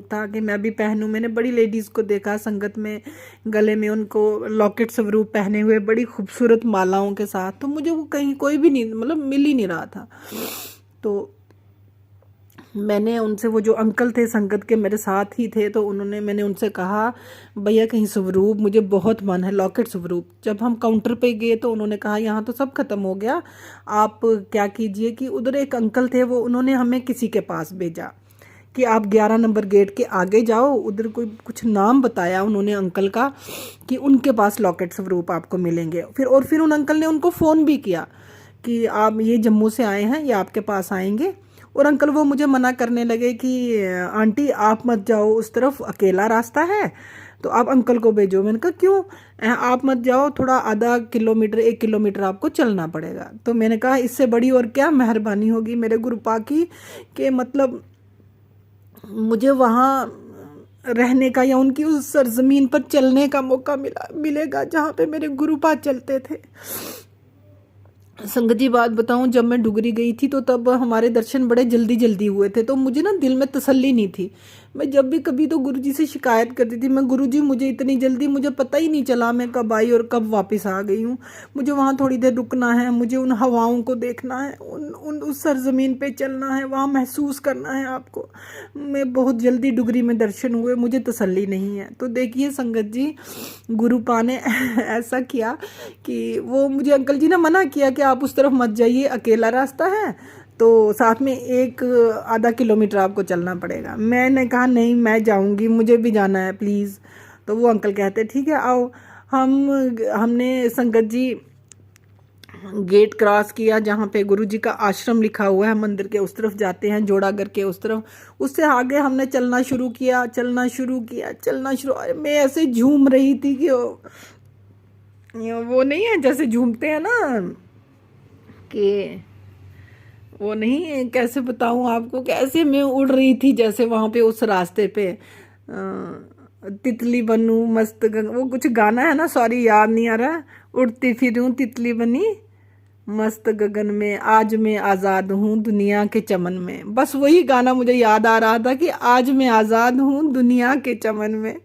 था कि मैं भी पहनूं। मैंने बड़ी लेडीज़ को देखा संगत में, गले में उनको लॉकेट स्वरूप पहने हुए बड़ी खूबसूरत मालाओं के साथ, तो मुझे वो कहीं कोई भी नहीं, मतलब मिल ही नहीं रहा था। तो मैंने उनसे, वो जो अंकल थे संगत के मेरे साथ ही थे, तो मैंने उनसे कहा भैया कहीं स्वरूप, मुझे बहुत मन है लॉकेट स्वरूप। जब हम काउंटर पे गए तो उन्होंने कहा यहाँ तो सब खत्म हो गया, आप क्या कीजिए कि उधर एक अंकल थे, वो उन्होंने हमें किसी के पास भेजा कि आप 11 नंबर गेट के आगे जाओ, उधर कोई कुछ नाम बताया उन्होंने अंकल का कि उनके पास लॉकेट स्वरूप आपको मिलेंगे। फिर उन अंकल ने उनको फ़ोन भी किया कि आप ये जम्मू से आए हैं, ये आपके पास आएंगे। और अंकल वो मुझे मना करने लगे कि आंटी आप मत जाओ उस तरफ, अकेला रास्ता है, तो आप अंकल को भेजो। मैंने कहा क्यों, आप मत जाओ, थोड़ा आधा किलोमीटर 1 किलोमीटर आपको चलना पड़ेगा। तो मैंने कहा इससे बड़ी और क्या मेहरबानी होगी मेरे गुरुपा की, कि मतलब मुझे वहाँ रहने का या उनकी उस सरजमीन पर चलने का मौका मिलेगा जहाँ पे मेरे गुरुपा चलते थे। संगत जी बात बताऊं, जब मैं डुगरी गई थी तो तब हमारे दर्शन बड़े जल्दी जल्दी हुए थे, तो मुझे ना दिल में तसल्ली नहीं थी। मैं जब भी कभी तो गुरुजी से शिकायत करती थी, मैं गुरुजी मुझे इतनी जल्दी, मुझे पता ही नहीं चला मैं कब आई और कब वापस आ गई हूँ। मुझे वहाँ थोड़ी देर रुकना है, मुझे उन हवाओं को देखना है, उस सरजमीन पे चलना है, वहाँ महसूस करना है आपको। मैं बहुत जल्दी डुगरी में दर्शन हुए, मुझे तसल्ली नहीं है। तो देखिए संगत जी, गुरुपा ने ऐसा किया कि वो मुझे अंकल जी ने मना किया कि आप उस तरफ मत जाइए, अकेला रास्ता है, तो साथ में आधा किलोमीटर आपको चलना पड़ेगा। मैंने कहा नहीं मैं जाऊंगी, मुझे भी जाना है प्लीज़। तो वो अंकल कहते ठीक है आओ। हमने संगत जी गेट क्रॉस किया जहाँ पे गुरुजी का आश्रम लिखा हुआ है, मंदिर के उस तरफ जाते हैं, जोड़ागर के उस तरफ। उससे आगे हमने चलना शुरू किया। अरे मैं ऐसे झूम रही थी कि वो नहीं है जैसे झूमते हैं ना, कि वो नहीं, कैसे बताऊं आपको, कैसे मैं उड़ रही थी जैसे वहाँ पे उस रास्ते पे। तितली बनूं मस्त वो कुछ गाना है ना, सॉरी याद नहीं आ रहा। उड़ती फिरूं तितली बनी मस्त गगन में, आज मैं आज़ाद हूँ दुनिया के चमन में। बस वही गाना मुझे याद आ रहा था कि आज मैं आज़ाद हूँ दुनिया के चमन में।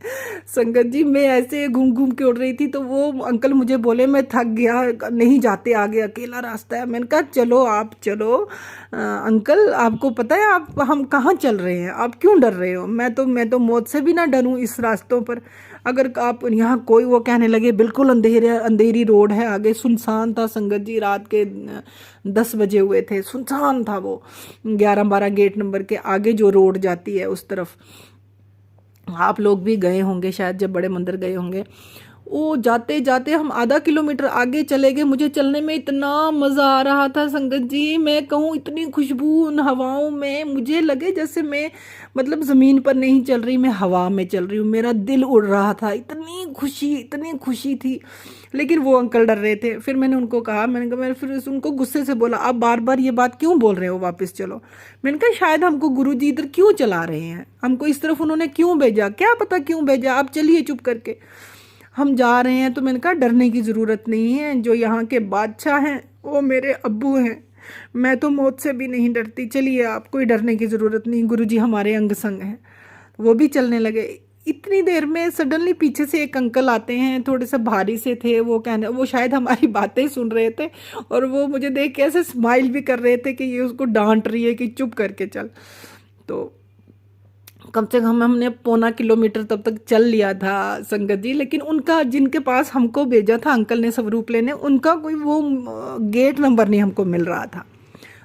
संगत जी मैं ऐसे घूम घूम के उड़ रही थी, तो वो अंकल मुझे बोले मैं थक गया, नहीं जाते आगे, अकेला रास्ता है। मैंने कहा चलो आप चलो। अंकल आपको पता है आप हम कहाँ चल रहे हैं, आप क्यों डर रहे हो? मैं तो मौत से भी ना डरूं इस रास्तों पर। अगर आप यहाँ कोई, वो कहने लगे बिल्कुल अंधेरी रोड है आगे, सुनसान था संगत जी, रात के 10 बजे हुए थे, सुनसान था वो। 11-12 गेट नंबर के आगे जो रोड जाती है उस तरफ, आप लोग भी गए होंगे शायद, जब बड़े मंदिर गए होंगे। वो जाते जाते हम आधा किलोमीटर आगे चले गए। मुझे चलने में इतना मज़ा आ रहा था संगत जी, मैं कहूँ इतनी खुशबू उन हवाओं में, मुझे लगे जैसे मैं मतलब ज़मीन पर नहीं चल रही, मैं हवा में चल रही हूँ। मेरा दिल उड़ रहा था, इतनी खुशी थी। लेकिन वो अंकल डर रहे थे। फिर मैंने उनको कहा, मैंने फिर उनको गुस्से से बोला आप बार बार ये बात क्यों बोल रहे हो, वापस चलो। मैंने कहा शायद हमको गुरुजी इधर क्यों चला रहे हैं, हमको इस तरफ उन्होंने क्यों भेजा, क्या पता क्यों भेजा, आप चलिए चुप करके, हम जा रहे हैं। तो मैंने कहा डरने की ज़रूरत नहीं है, जो यहाँ के बादशाह हैं वो मेरे अब्बू हैं, मैं तो मौत से भी नहीं डरती, चलिए आप, कोई डरने की ज़रूरत नहीं, गुरुजी हमारे अंग संग हैं। वो भी चलने लगे। इतनी देर में सडनली पीछे से एक अंकल आते हैं, थोड़े से भारी से थे, वो शायद हमारी बातें सुन रहे थे, और वो मुझे देख के ऐसे स्माइल भी कर रहे थे कि ये उसको डांट रही है कि चुप करके चल। तो कम से कम हमने 1.25 किलोमीटर तब तक चल लिया था संगत जी। लेकिन उनका, जिनके पास हमको भेजा था अंकल ने स्वरूप लेने, उनका कोई वो गेट नंबर नहीं हमको मिल रहा था।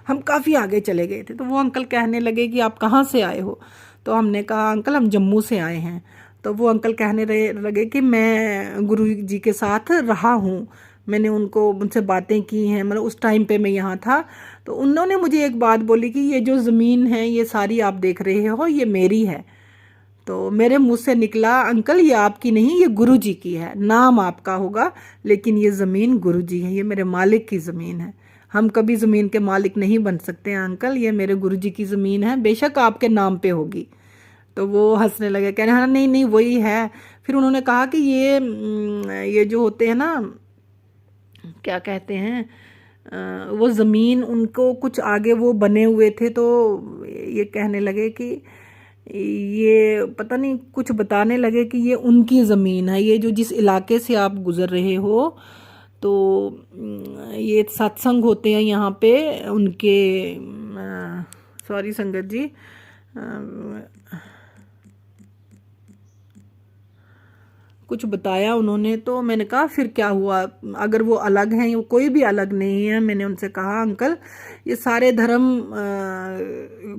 हम काफ़ी आगे चले गए थे। तो वो अंकल कहने लगे कि आप कहाँ से आए हो? तो हमने कहा अंकल हम जम्मू से आए हैं। तो वो अंकल कहने लगे कि मैं गुरु जी के साथ रहा हूँ, मैंने उनसे बातें की हैं, मतलब उस टाइम पे मैं यहाँ था। तो उन्होंने मुझे एक बात बोली कि ये जो ज़मीन है ये सारी आप देख रहे हो ये मेरी है। तो मेरे मुंह से निकला अंकल ये आपकी नहीं, ये गुरुजी की है, नाम आपका होगा लेकिन ये ज़मीन गुरुजी है, ये मेरे मालिक की ज़मीन है, हम कभी ज़मीन के मालिक नहीं बन सकते हैं अंकल, ये मेरे गुरुजी की ज़मीन है, बेशक आपके नाम पे होगी। तो वो हंसने लगे, कह रहे हाँ नहीं नहीं वही है। फिर उन्होंने कहा कि ये जो होते हैं ना, क्या कहते हैं, वो ज़मीन उनको कुछ आगे वो बने हुए थे, तो ये कहने लगे कि ये पता नहीं कुछ बताने लगे कि ये उनकी ज़मीन है, ये जो जिस इलाके से आप गुज़र रहे हो, तो ये सत्संग होते हैं यहाँ पे उनके, सॉरी संगत जी, कुछ बताया उन्होंने। तो मैंने कहा फिर क्या हुआ, अगर वो अलग हैं, वो कोई भी अलग नहीं है। मैंने उनसे कहा अंकल ये सारे धर्म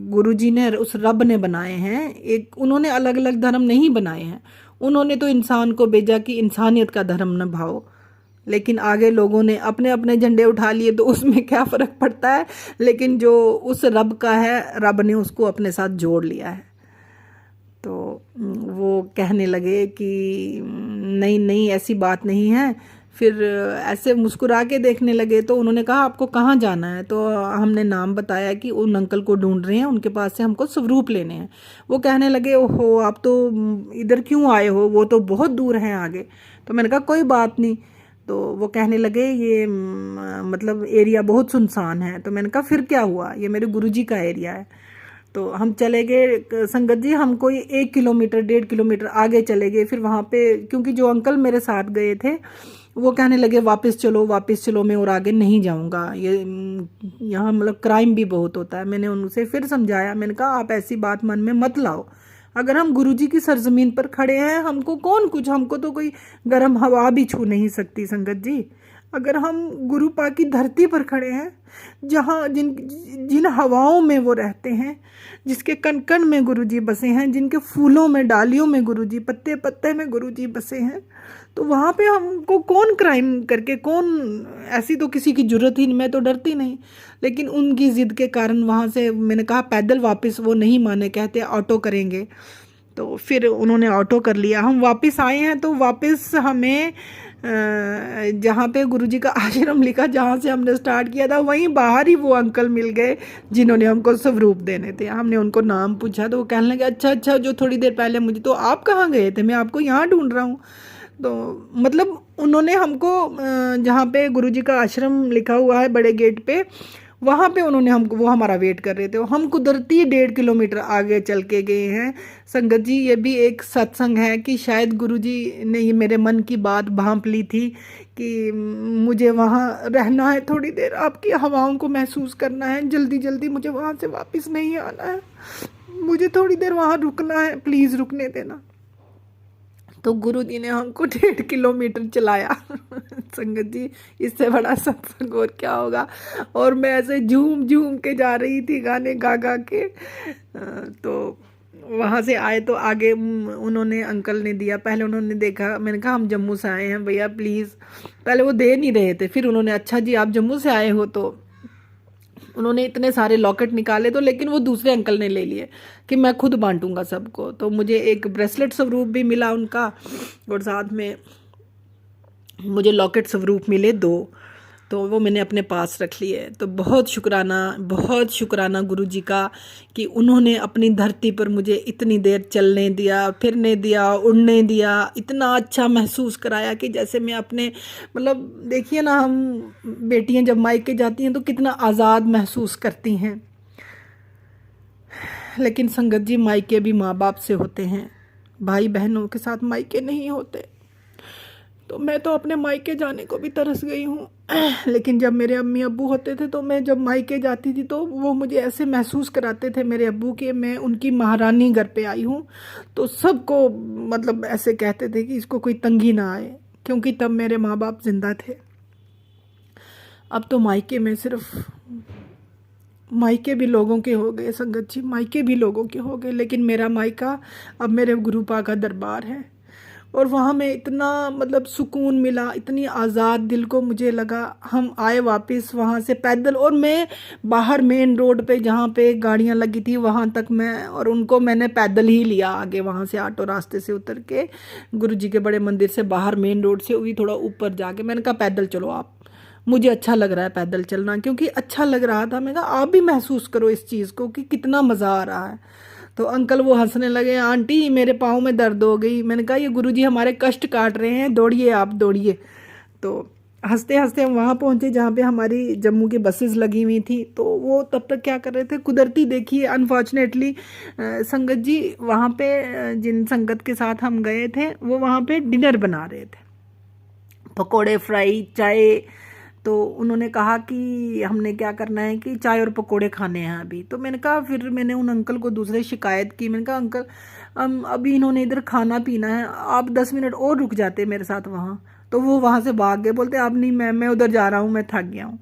गुरुजी ने, उस रब ने बनाए हैं, एक उन्होंने अलग अलग धर्म नहीं बनाए हैं। उन्होंने तो इंसान को भेजा कि इंसानियत का धर्म निभाओ, लेकिन आगे लोगों ने अपने अपने झंडे उठा लिए तो उसमें क्या फ़र्क पड़ता है। लेकिन जो उस रब का है, रब ने उसको अपने साथ जोड़ लिया है। तो वो कहने लगे कि नहीं नहीं ऐसी बात नहीं है। फिर ऐसे मुस्कुरा के देखने लगे। तो उन्होंने कहा आपको कहाँ जाना है। तो हमने नाम बताया कि उन अंकल को ढूंढ रहे हैं, उनके पास से हमको स्वरूप लेने हैं। वो कहने लगे ओहो आप तो इधर क्यों आए हो, वो तो बहुत दूर हैं आगे। तो मैंने कहा कोई बात नहीं। तो वो कहने लगे ये मतलब एरिया बहुत सुनसान है। तो मैंने कहा फिर क्या हुआ, ये मेरे गुरुजी का एरिया है। तो हम चले गए संगत जी, हम कोई 1 किलोमीटर 1.5 किलोमीटर आगे चले गए। फिर वहाँ पे क्योंकि जो अंकल मेरे साथ गए थे वो कहने लगे वापस चलो, मैं और आगे नहीं जाऊँगा, ये यहाँ मतलब क्राइम भी बहुत होता है। मैंने उनसे फिर समझाया, मैंने कहा आप ऐसी बात मन में मत लाओ। अगर हम गुरुजी की सरजमीन पर खड़े हैं, हमको कौन कुछ, हमको तो कोई गर्म हवा भी छू नहीं सकती संगत जी। अगर हम गुरु पाक की धरती पर खड़े हैं, जहाँ जिन हवाओं में वो रहते हैं, जिसके कण कण में गुरुजी बसे हैं, जिनके फूलों में डालियों में गुरुजी, पत्ते पत्ते में गुरुजी बसे हैं, तो वहाँ पे हमको कौन क्राइम करके कौन, ऐसी तो किसी की जरूरत ही नहीं, मैं तो डरती नहीं। लेकिन उनकी ज़िद के कारण वहाँ से मैंने कहा पैदल वापस, वो नहीं माने, कहते ऑटो करेंगे। तो फिर उन्होंने ऑटो कर लिया। हम वापस आए हैं तो वापस हमें जहाँ पे गुरुजी का आश्रम लिखा, जहाँ से हमने स्टार्ट किया था, वहीं बाहर ही वो अंकल मिल गए जिन्होंने हमको स्वरूप देने थे। हमने उनको नाम पूछा तो वो कहने लगे अच्छा जो थोड़ी देर पहले मुझे, तो आप कहाँ गए थे, मैं आपको यहाँ ढूंढ रहा हूँ। तो मतलब उन्होंने हमको जहाँ पे गुरुजी का आश्रम लिखा हुआ है बड़े गेट पे, वहाँ पे उन्होंने हमको, वो हमारा वेट कर रहे थे। हम कुदरती 1.5 किलोमीटर आगे चल के गए हैं संगत जी। ये भी एक सत्संग है कि शायद गुरुजी ने ये मेरे मन की बात भांप ली थी कि मुझे वहाँ रहना है, थोड़ी देर आपकी हवाओं को महसूस करना है, जल्दी जल्दी मुझे वहाँ से वापस नहीं आना है, मुझे थोड़ी देर वहाँ रुकना है, प्लीज़ रुकने देना। तो गुरुजी ने हमको 1.5 किलोमीटर चलाया संगत जी, इससे बड़ा सत्संग और क्या होगा। और मैं ऐसे झूम झूम के जा रही थी, गाने गा गा के। तो वहाँ से आए तो आगे उन्होंने, अंकल ने दिया। पहले उन्होंने देखा, मैंने कहा हम जम्मू से आए हैं भैया प्लीज़। पहले वो दे नहीं रहे थे, फिर उन्होंने अच्छा जी आप जम्मू से आए हो, तो उन्होंने इतने सारे लॉकेट निकाले। तो लेकिन वो दूसरे अंकल ने ले लिए कि मैं खुद बांटूंगा सबको। तो मुझे एक ब्रेसलेट स्वरूप भी मिला उनका, और साथ में मुझे लॉकेट स्वरूप मिले 2, तो वो मैंने अपने पास रख लिए। तो बहुत शुक्राना गुरुजी का कि उन्होंने अपनी धरती पर मुझे इतनी देर चलने दिया, फिरने दिया, उड़ने दिया, इतना अच्छा महसूस कराया कि जैसे मैं अपने, मतलब देखिए ना, हम बेटियां जब मायके जाती हैं तो कितना आज़ाद महसूस करती हैं। लेकिन संगत जी मायके भी माँ बाप से होते हैं, भाई बहनों के साथ मायके नहीं होते। तो मैं तो अपने मायके जाने को भी तरस गई हूँ। लेकिन जब मेरे अम्मी अब्बू होते थे, तो मैं जब मायके जाती थी तो वो मुझे ऐसे महसूस कराते थे मेरे अब्बू कि मैं उनकी महारानी घर पे आई हूँ। तो सबको मतलब ऐसे कहते थे कि इसको कोई तंगी ना आए, क्योंकि तब मेरे माँ बाप जिंदा थे। अब तो मायके में सिर्फ, मायके भी लोगों के हो गए संगत जी, मायके भी लोगों के हो गए। लेकिन मेरा मायका अब मेरे गुरुपा का दरबार है, और वहाँ में इतना मतलब सुकून मिला, इतनी आज़ाद दिल को मुझे लगा। हम आए वापस वहाँ से पैदल, और मैं बाहर मेन रोड पे जहाँ पे गाड़ियाँ लगी थी वहाँ तक मैं और उनको मैंने पैदल ही लिया आगे, वहाँ से ऑटो रास्ते से उतर के गुरुजी के बड़े मंदिर से बाहर मेन रोड से भी थोड़ा ऊपर जाके मैंने कहा पैदल चलो आप, मुझे अच्छा लग रहा है पैदल चलना, क्योंकि अच्छा लग रहा था। मैंने कहा आप भी महसूस करो इस चीज़ को कि कितना मज़ा आ रहा है। तो अंकल वो हंसने लगे, आंटी मेरे पाँव में दर्द हो गई। मैंने कहा ये गुरुजी हमारे कष्ट काट रहे हैं, दौड़िए आप दौड़िए। तो हंसते हंसते हम वहाँ पहुँचे जहाँ पे हमारी जम्मू की बसेस लगी हुई थी। तो वो तब तक क्या कर रहे थे, कुदरती देखिए अनफॉर्चुनेटली संगत जी, वहाँ पे जिन संगत के साथ हम गए थे वो वहाँ पे डिनर बना रहे थे, पकोड़े फ्राई चाय। तो उन्होंने कहा कि हमने क्या करना है कि चाय और पकोड़े खाने हैं अभी। तो मैंने कहा, फिर मैंने उन अंकल को दूसरे शिकायत की। मैंने कहा अंकल अभी इन्होंने इधर खाना पीना है, आप 10 मिनट और रुक जाते मेरे साथ वहाँ। तो वो वहाँ से भाग गए, बोलते अब नहीं, मैं उधर जा रहा हूँ, मैं थक गया हूँ।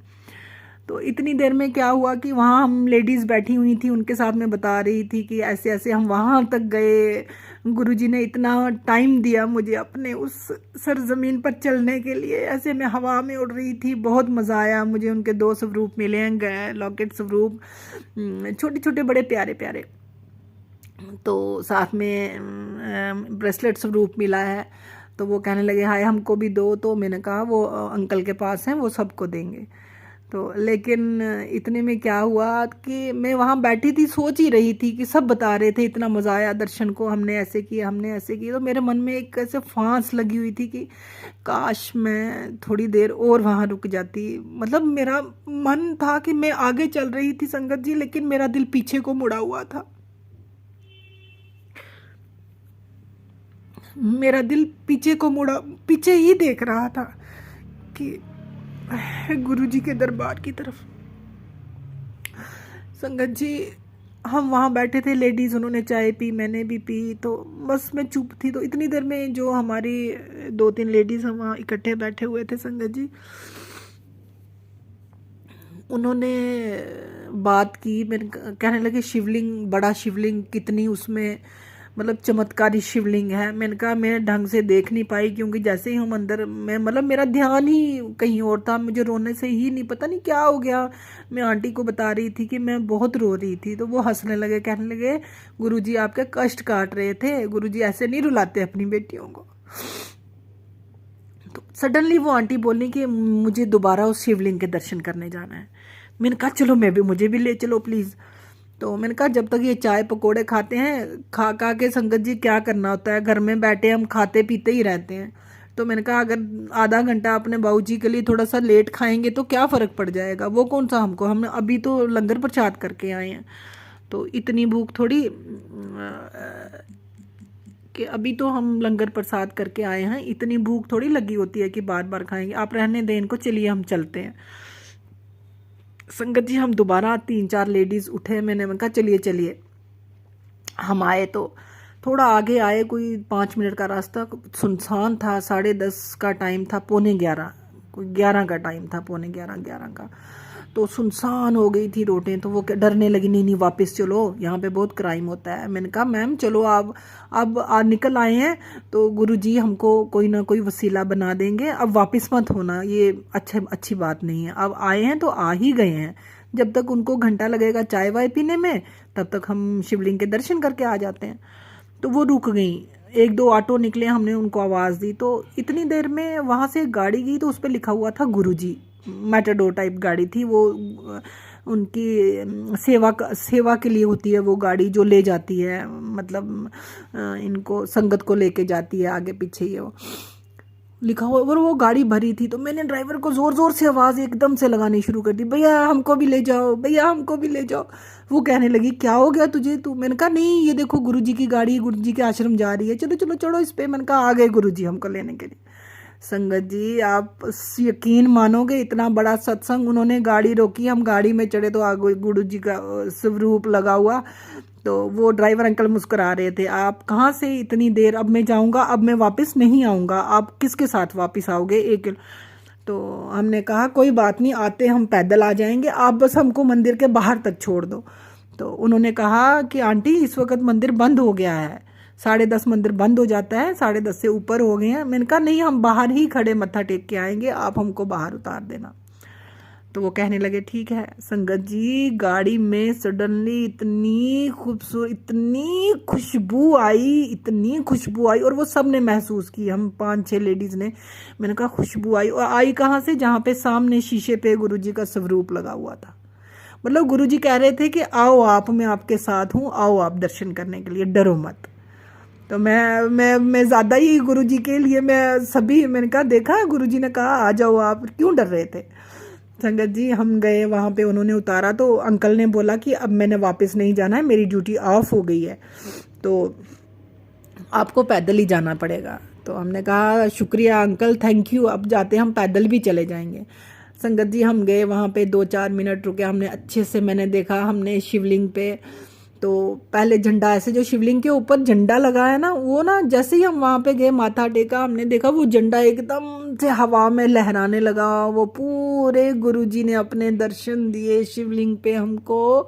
तो इतनी देर में क्या हुआ कि वहाँ हम लेडीज़ बैठी हुई थी, उनके साथ मैं बता रही थी कि ऐसे ऐसे हम वहाँ तक गए। गुरुजी ने इतना टाइम दिया मुझे अपने उस सरजमीन पर चलने के लिए। ऐसे मैं हवा में उड़ रही थी, बहुत मज़ा आया मुझे। उनके 2 स्वरूप मिले हैं, लॉकेट स्वरूप, छोटे छोटे बड़े प्यारे प्यारे। तो साथ में ब्रेसलेट स्वरूप मिला है। तो वो कहने लगे हाय हमको भी दो। तो मैंने कहा वो अंकल के पास हैं, वो सबको देंगे। तो लेकिन इतने में क्या हुआ कि मैं वहाँ बैठी थी, सोच ही रही थी कि सब बता रहे थे इतना मज़ा आया दर्शन को, हमने ऐसे किया, हमने ऐसे किया। तो मेरे मन में एक ऐसे फांस लगी हुई थी कि काश मैं थोड़ी देर और वहाँ रुक जाती। मतलब मेरा मन था कि मैं आगे चल रही थी संगत जी, लेकिन मेरा दिल पीछे को मुड़ा हुआ था। मेरा दिल पीछे को मुड़ा, पीछे ही देख रहा था कि गुरुजी के दरबार की तरफ। संगत जी हम वहाँ बैठे थे, लेडीज़, उन्होंने चाय पी, मैंने भी पी। तो बस मैं चुप थी। तो इतनी देर में जो हमारी 2-3 लेडीज़ हम वहाँ इकट्ठे बैठे हुए थे संगत जी, उन्होंने बात की। मैंने कहने लगे शिवलिंग, बड़ा शिवलिंग, कितनी उसमें मतलब चमत्कारी शिवलिंग है। मैंने कहा मैं ढंग से देख नहीं पाई, क्योंकि जैसे ही हम अंदर, मैं मतलब मेरा ध्यान ही कहीं और था, मुझे रोने से ही नहीं, पता नहीं क्या हो गया। मैं आंटी को बता रही थी कि मैं बहुत रो रही थी। तो वो हंसने लगे, कहने लगे गुरुजी आपके कष्ट काट रहे थे, गुरुजी ऐसे नहीं रुलाते अपनी बेटियों को। तो सडनली वो आंटी बोली कि मुझे दोबारा उस शिवलिंग के दर्शन करने जाना है। मैंने कहा चलो मुझे भी ले चलो प्लीज़। तो मैंने कहा जब तक ये चाय पकोड़े खाते हैं, खा खा के संगत जी क्या करना होता है, घर में बैठे हम खाते पीते ही रहते हैं। तो मैंने कहा अगर आधा घंटा अपने बाबूजी के लिए थोड़ा सा लेट खाएंगे तो क्या फ़र्क पड़ जाएगा, वो कौन सा हमको, हम अभी तो लंगर प्रसाद करके आए हैं। तो इतनी भूख थोड़ी कि अभी तो हम लंगर प्रसाद करके आए हैं, इतनी भूख थोड़ी लगी होती है कि बार बार खाएंगे। आप रहने दें इनको, चलिए हम चलते हैं। संगत जी हम दोबारा 3-4 लेडीज़ उठे, मैंने कहा चलिए चलिए। हम आए तो थोड़ा आगे आए, कोई 5 मिनट का रास्ता, सुनसान था। 10:30 का टाइम था, 11:45, कोई 11 का टाइम था, 11:45 का। तो सुनसान हो गई थी रोडें। तो वो डरने लगी, नहीं नहीं वापस चलो, यहाँ पे बहुत क्राइम होता है। मैंने कहा मैम चलो, आप अब निकल आए हैं तो गुरुजी हमको कोई ना कोई वसीला बना देंगे, अब वापस मत होना, ये अच्छी बात नहीं है। अब आए हैं तो आ ही गए हैं, जब तक उनको घंटा लगेगा चाय वाय पीने में, तब तक हम शिवलिंग के दर्शन करके आ जाते हैं। तो वो रुक गई। 1-2 ऑटो निकले, हमने उनको आवाज़ दी। तो इतनी देर में वहाँ से एक गाड़ी गई, तो उस पर लिखा हुआ था गुरुजी। मैटाडोर टाइप गाड़ी थी वो, उनकी सेवा के लिए होती है वो गाड़ी, जो ले जाती है, मतलब इनको संगत को लेके जाती है आगे पीछे, ये वो लिखा हुआ। और वो गाड़ी भरी थी। तो मैंने ड्राइवर को ज़ोर ज़ोर से आवाज़ एकदम से लगानी शुरू कर दी, भैया हमको भी ले जाओ, भैया हमको भी ले जाओ। वो कहने लगी क्या हो गया तुझे, तू। मैंने कहा नहीं, ये देखो गुरुजी की गाड़ी गुरुजी के आश्रम जा रही है, चलो चलो चढ़ो इस पे। मैंने कहा आ गए गुरुजी हमको लेने के लिए। संगत जी आप यकीन मानोगे, इतना बड़ा सत्संग, उन्होंने गाड़ी रोकी, हम गाड़ी में चढ़े तो आगे गुरुजी का स्वरूप लगा हुआ। तो वो ड्राइवर अंकल मुस्कुरा रहे थे, आप कहाँ से इतनी देर, अब मैं जाऊँगा, अब मैं वापस नहीं आऊँगा, आप किसके साथ वापस आओगे तो हमने कहा कोई बात नहीं, आते हम पैदल आ जाएंगे, आप बस हमको मंदिर के बाहर तक छोड़ दो। तो उन्होंने कहा कि आंटी इस वक्त मंदिर बंद हो गया है, 10:30 मंदिर बंद हो जाता है, 10:30 से ऊपर हो गए हैं। मैंने कहा नहीं, हम बाहर ही खड़े मत्था टेक के आएंगे, आप हमको बाहर उतार देना। तो वो कहने लगे ठीक है। संगत जी गाड़ी में सडनली इतनी खूबसूरत, इतनी खुशबू आई, इतनी खुशबू आई, और वो सब ने महसूस की, हम 5-6 लेडीज़ ने। मैंने कहा खुशबू आई, और आई कहाँ से, जहाँ पे सामने शीशे पे गुरुजी का स्वरूप लगा हुआ था। मतलब गुरुजी कह रहे थे कि आओ आप, मैं आपके साथ हूँ, आओ आप दर्शन करने के लिए, डरो मत। तो मैं ज़्यादा ही गुरुजी के लिए, मैंने कहा देखा गुरुजी ने कहा आ जाओ, आप क्यों डर रहे थे। संगत जी हम गए वहाँ पे, उन्होंने उतारा। तो अंकल ने बोला कि अब मैंने वापस नहीं जाना है, मेरी ड्यूटी ऑफ हो गई है, तो आपको पैदल ही जाना पड़ेगा। तो हमने कहा शुक्रिया अंकल, थैंक यू, अब जाते हम पैदल भी चले जाएंगे। संगत जी हम गए वहाँ पे, 2-4 मिनट रुके, हमने अच्छे से मैंने देखा, हमने शिवलिंग पे तो पहले झंडा ऐसे जो शिवलिंग के ऊपर झंडा लगा है ना, वो ना जैसे ही हम वहाँ पे गए माथा टेका, हमने देखा वो झंडा एकदम से हवा में लहराने लगा। वो पूरे गुरुजी ने अपने दर्शन दिए शिवलिंग पे हमको,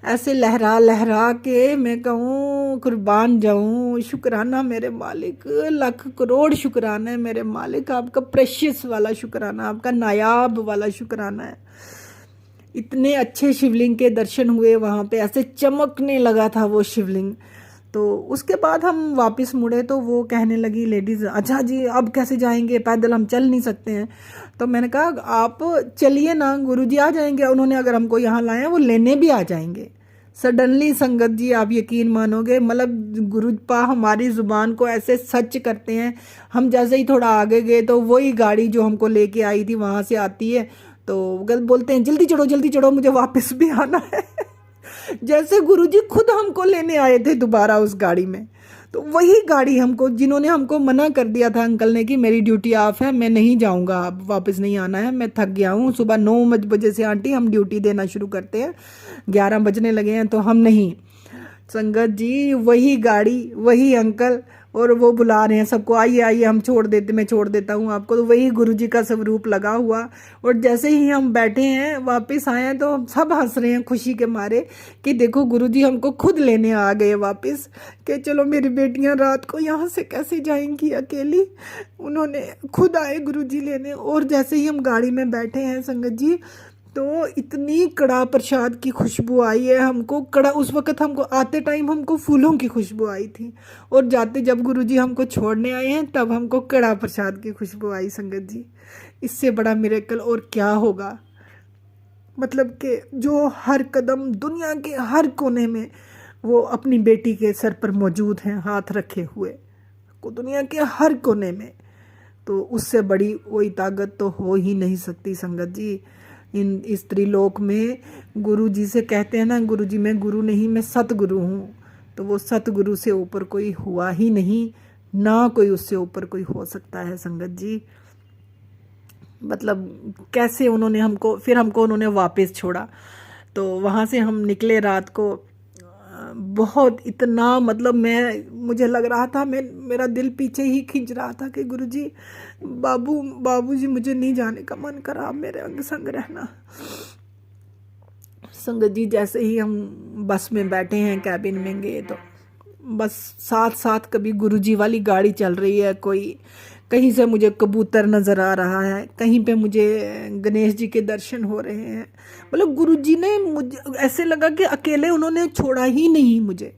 ऐसे लहरा लहरा के मैं कहूँ कुर्बान जाऊँ। शुक्राना मेरे मालिक, लाख करोड़ शुक्राना है मेरे मालिक, आपका प्रेशियस वाला शुक्राना, आपका नायाब वाला शुक्राना है। इतने अच्छे शिवलिंग के दर्शन हुए वहाँ पे, ऐसे चमकने लगा था वो शिवलिंग। तो उसके बाद हम वापस मुड़े तो वो कहने लगी लेडीज़, अच्छा जी अब कैसे जाएंगे, पैदल हम चल नहीं सकते हैं। तो मैंने कहा आप चलिए ना, गुरुजी आ जाएंगे, उन्होंने अगर हमको यहाँ लाए हैं वो लेने भी आ जाएंगे। सडनली संगत जी आप यकीन मानोगे, मतलब गुरुपा हमारी ज़ुबान को ऐसे सच करते हैं। हम जैसे ही थोड़ा आगे गए तो वही गाड़ी जो हमको लेके आई थी वहाँ से आती है, तो बोलते हैं जल्दी चढ़ो मुझे वापस भी आना है। जैसे गुरुजी खुद हमको लेने आए थे दोबारा उस गाड़ी में। तो वही गाड़ी हमको, जिन्होंने हमको मना कर दिया था अंकल ने कि मेरी ड्यूटी ऑफ है, मैं नहीं जाऊंगा, अब वापस नहीं आना है, मैं थक गया हूँ, सुबह 9 बजे से आंटी हम ड्यूटी देना शुरू करते हैं, 11 बजने लगे हैं तो हम नहीं। संगत जी वही गाड़ी, वही अंकल, और वो बुला रहे हैं सबको, आइए आइए हम छोड़ देते, मैं छोड़ देता हूँ आपको। तो वही गुरुजी का स्वरूप लगा हुआ। और जैसे ही हम बैठे हैं वापस आए हैं तो हम सब हंस रहे हैं खुशी के मारे कि देखो गुरुजी हमको खुद लेने आ गए वापस, कि चलो मेरी बेटियां रात को यहाँ से कैसे जाएंगी अकेली, उन्होंने खुद आए गुरुजी लेने। और जैसे ही हम गाड़ी में बैठे हैं संगत जी, तो इतनी कड़ा प्रसाद की खुशबू आई है हमको। कड़ा उस वक़्त हमको आते टाइम हमको फूलों की खुशबू आई थी, और जाते जब गुरुजी हमको छोड़ने आए हैं तब हमको कड़ा प्रसाद की खुशबू आई। संगत जी इससे बड़ा मिरेकल और क्या होगा। मतलब कि जो हर कदम दुनिया के हर कोने में वो अपनी बेटी के सर पर मौजूद हैं, हाथ रखे हुए को दुनिया के हर कोने में, तो उससे बड़ी कोई ताकत तो हो ही नहीं सकती। संगत जी इन स्त्रीलोक में गुरु जी से कहते हैं ना, गुरु जी मैं गुरु नहीं मैं सतगुरु हूँ, तो वो सतगुरु से ऊपर कोई हुआ ही नहीं, ना कोई उससे ऊपर कोई हो सकता है। संगत जी मतलब कैसे उन्होंने हमको, फिर हमको उन्होंने वापस छोड़ा। तो वहाँ से हम निकले रात को, बहुत इतना मतलब मुझे लग रहा था, मेरा दिल पीछे ही खींच रहा था कि गुरुजी बाबूजी मुझे नहीं जाने का मन करा, आप मेरे अंग संग रहना। संगत जी जैसे ही हम बस में बैठे हैं, कैबिन में गए, तो बस साथ साथ कभी गुरुजी वाली गाड़ी चल रही है, कोई कहीं से मुझे कबूतर नज़र आ रहा है, कहीं पे मुझे गणेश जी के दर्शन हो रहे हैं। मतलब गुरुजी ने मुझे ऐसे लगा कि अकेले उन्होंने छोड़ा ही नहीं मुझे।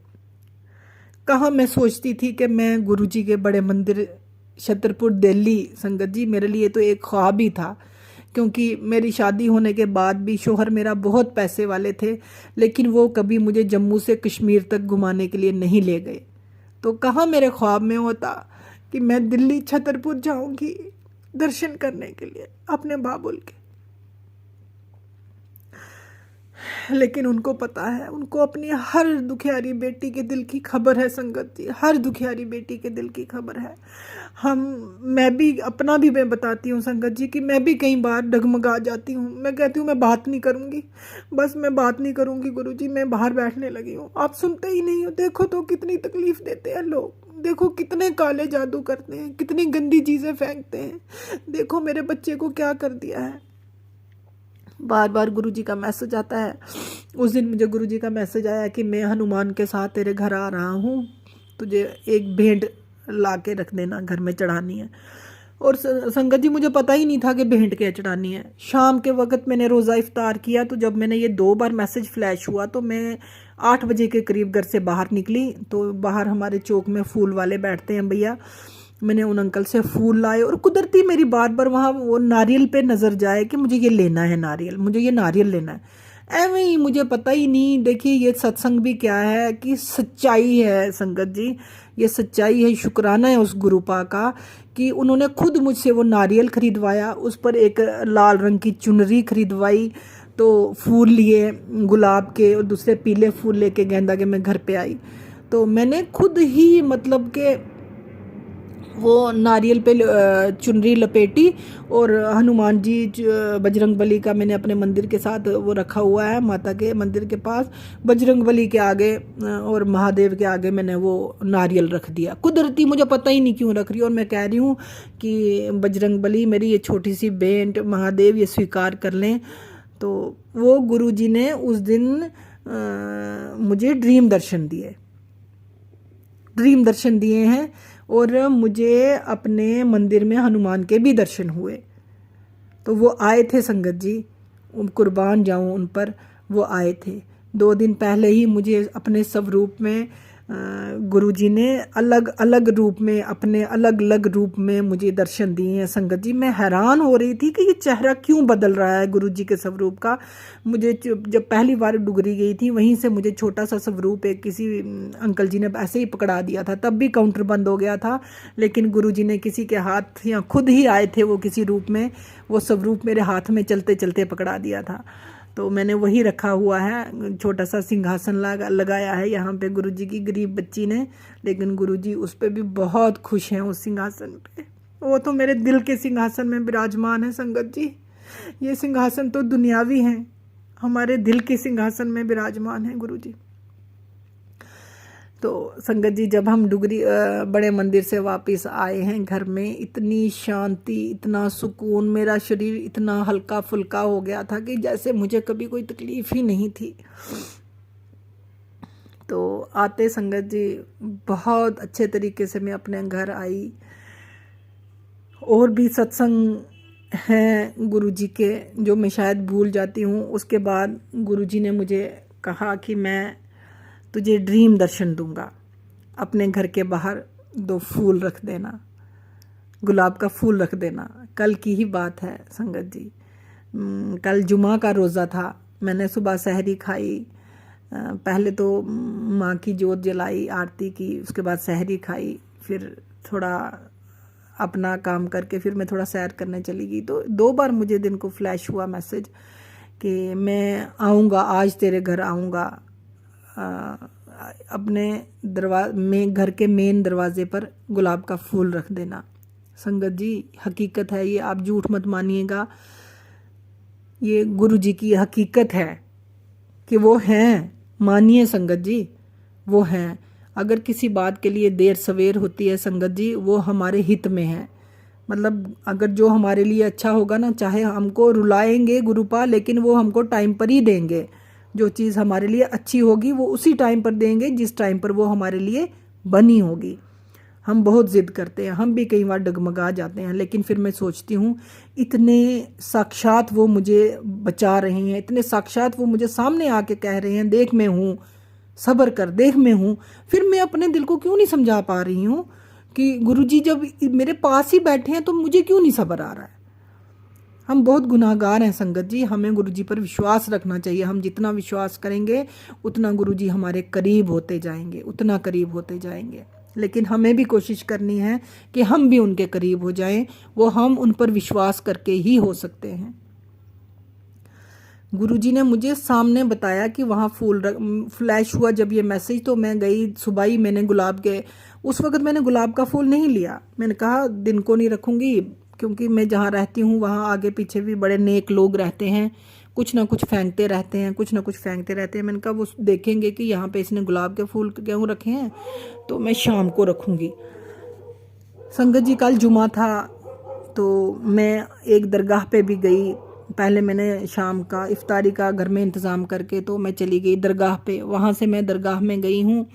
कहाँ मैं सोचती थी कि मैं गुरुजी के बड़े मंदिर छतरपुर दिल्ली, संगत जी मेरे लिए तो एक ख्वाब ही था, क्योंकि मेरी शादी होने के बाद भी शोहर मेरा बहुत पैसे वाले थे, लेकिन वो कभी मुझे जम्मू से कश्मीर तक घुमाने के लिए नहीं ले गए। तो कहाँ मेरे ख्वाब में होता कि मैं दिल्ली छतरपुर जाऊंगी दर्शन करने के लिए अपने बाबुल के। लेकिन उनको पता है, उनको अपनी हर दुखियारी बेटी के दिल की खबर है। संगत जी हर दुखियारी बेटी के दिल की खबर है। मैं भी अपना भी मैं बताती हूँ संगत जी कि मैं भी कई बार डगमगा जाती हूँ। मैं कहती हूँ मैं बात नहीं करूँगी, बस मैं बात नहीं करूँगी गुरुजी, मैं बाहर बैठने लगी हूँ। आप सुनते ही नहीं हो। देखो तो कितनी तकलीफ देते हैं लोग, देखो कितने काले जादू करते हैं, कितनी गंदी चीज़ें फेंकते हैं, देखो मेरे बच्चे को क्या कर दिया है। बार बार गुरुजी का मैसेज आता है। उस दिन मुझे गुरुजी का मैसेज आया कि मैं हनुमान के साथ तेरे घर आ रहा हूँ, तुझे एक भेंट ला के रख देना, घर में चढ़ानी है। और संगत जी मुझे पता ही नहीं था कि भेंट क्या चढ़ानी है। शाम के वक्त मैंने रोज़ा इफ्तार किया, तो जब मैंने ये 2 बार मैसेज फ्लैश हुआ तो मैं 8 बजे के करीब घर से बाहर निकली। तो बाहर हमारे चौक में फूल वाले बैठते हैं भैया, मैंने उन अंकल से फूल लाए, और कुदरती मेरी बार बार वहाँ वो नारियल पे नज़र जाए कि मुझे ये लेना है नारियल, मुझे ये नारियल लेना है। एवं ही मुझे पता ही नहीं। देखिए ये सत्संग भी क्या है कि सच्चाई है संगत जी, ये सच्चाई है। शुक्राना है उस गुरुपा का कि उन्होंने खुद मुझसे वो नारियल खरीदवाया, उस पर एक लाल रंग की चुनरी खरीदवाई, तो फूल लिए गुलाब के और दूसरे पीले फूल लेके गेंदा के मैं घर पे आई। तो मैंने खुद ही मतलब के वो नारियल पे चुनरी लपेटी और हनुमान जी बजरंग बली का मैंने अपने मंदिर के साथ वो रखा हुआ है, माता के मंदिर के पास बजरंग बली के आगे और महादेव के आगे मैंने वो नारियल रख दिया। कुदरती मुझे पता ही नहीं क्यों रख रही, और मैं कह रही हूँ कि बजरंग बली मेरी ये छोटी सी भेंट महादेव ये स्वीकार कर लें। तो वो गुरुजी ने उस दिन मुझे ड्रीम दर्शन दिए हैं, और मुझे अपने मंदिर में हनुमान के भी दर्शन हुए। तो वो आए थे संगत जी, कुर्बान जाऊं उन पर, वो आए थे 2 दिन पहले ही मुझे अपने स्वरूप में गुरुजी ने अलग अलग रूप में, अपने अलग अलग रूप में मुझे दर्शन दिए हैं। संगत जी मैं हैरान हो रही थी कि ये चेहरा क्यों बदल रहा है गुरुजी के स्वरूप का। मुझे जब पहली बार डुगरी गई थी वहीं से मुझे छोटा सा स्वरूप एक किसी अंकल जी ने ऐसे ही पकड़ा दिया था, तब भी काउंटर बंद हो गया था, लेकिन गुरुजी ने किसी के हाथ या खुद ही आए थे वो किसी रूप में, वो स्वरूप मेरे हाथ में चलते चलते पकड़ा दिया था। तो मैंने वही रखा हुआ है, छोटा सा सिंहासन लगाया है यहाँ पे गुरुजी की गरीब बच्ची ने, लेकिन गुरुजी उस पे भी बहुत खुश हैं उस सिंहासन पे। वो तो मेरे दिल के सिंहासन में विराजमान है संगत जी, ये सिंहासन तो दुनियावी हैं, हमारे दिल के सिंहासन में विराजमान है गुरुजी। तो संगत जी जब हम डुगरी बड़े मंदिर से वापस आए हैं घर में, इतनी शांति, इतना सुकून, मेरा शरीर इतना हल्का फुल्का हो गया था कि जैसे मुझे कभी कोई तकलीफ ही नहीं थी। तो आते संगत जी बहुत अच्छे तरीके से मैं अपने घर आई। और भी सत्संग हैं गुरुजी के जो मैं शायद भूल जाती हूँ। उसके बाद गुरुजी ने मुझे कहा कि मैं तुझे ड्रीम दर्शन दूंगा, अपने घर के बाहर 2 फूल रख देना, गुलाब का फूल रख देना। कल की ही बात है संगत जी, कल जुमा का रोज़ा था। मैंने सुबह सहरी खाई, पहले तो माँ की जोत जलाई, आरती की, उसके बाद सहरी खाई, फिर थोड़ा अपना काम करके फिर मैं थोड़ा सैर करने चली गई। तो 2 बार मुझे दिन को फ्लैश हुआ मैसेज कि मैं आऊँगा, आज तेरे घर आऊँगा, अपने घर के मेन दरवाजे पर गुलाब का फूल रख देना। संगत जी हकीकत है ये, आप झूठ मत मानिएगा, ये गुरुजी की हकीकत है कि वो हैं, मानिए संगत जी वो हैं। अगर किसी बात के लिए देर सवेर होती है संगत जी, वो हमारे हित में है। मतलब अगर जो हमारे लिए अच्छा होगा ना, चाहे हमको रुलाएंगे गुरुपा, लेकिन वो हमको टाइम पर ही देंगे। जो चीज़ हमारे लिए अच्छी होगी वो उसी टाइम पर देंगे जिस टाइम पर वो हमारे लिए बनी होगी। हम बहुत ज़िद करते हैं, हम भी कई बार डगमगा जाते हैं, लेकिन फिर मैं सोचती हूँ इतने साक्षात वो मुझे बचा रहे हैं, इतने साक्षात वो मुझे सामने आके कह रहे हैं देख मैं हूँ, सब्र कर, देख मैं हूँ। फिर मैं अपने दिल को क्यों नहीं समझा पा रही हूँ कि गुरुजी जब मेरे पास ही बैठे हैं तो मुझे क्यों नहीं सब्र आ रहा है। हम बहुत गुनाहगार हैं संगत जी, हमें गुरुजी पर विश्वास रखना चाहिए। हम जितना विश्वास करेंगे उतना गुरुजी हमारे करीब होते जाएंगे, उतना करीब होते जाएंगे। लेकिन हमें भी कोशिश करनी है कि हम भी उनके करीब हो जाएं, वो हम उन पर विश्वास करके ही हो सकते हैं। गुरुजी ने मुझे सामने बताया कि वहाँ फ्लैश हुआ जब ये मैसेज, तो मैं गई सुबह ही, मैंने गुलाब के, उस वक्त मैंने गुलाब का फूल नहीं लिया। मैंने कहा दिन को नहीं रखूँगी, क्योंकि मैं जहाँ रहती हूँ वहाँ आगे पीछे भी बड़े नेक लोग रहते हैं, कुछ ना कुछ फेंकते रहते हैं, कुछ ना कुछ फेंकते रहते हैं। मैंने कहा वो देखेंगे कि यहाँ पे इसने गुलाब के फूल क्यों रखे हैं, तो मैं शाम को रखूँगी। संगत जी कल जुमा था, तो मैं एक दरगाह पे भी गई। पहले मैंने शाम का इफ्तारी का घर में इंतज़ाम करके तो मैं चली गई दरगाह पे। वहाँ से मैं दरगाह में गई हूँ।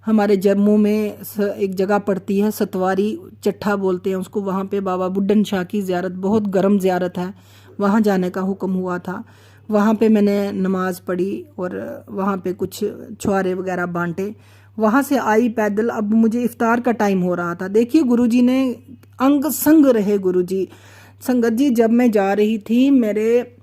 हमारे जम्मू में एक जगह पड़ती है सतवारी चट्ठा बोलते हैं उसको, वहाँ पे बाबा बुड्ढन शाह की ज़ियारत, बहुत गर्म ज़ियारत है, वहाँ जाने का हुक्म हुआ था। वहाँ पे मैंने नमाज़ पढ़ी और वहाँ पे कुछ छुआरे वगैरह बांटे। वहाँ से आई पैदल, अब मुझे इफ्तार का टाइम हो रहा था। देखिए गुरुजी ने अंग संग रहे गुरुजी। संगत जी जब मैं जा रही थी, मेरे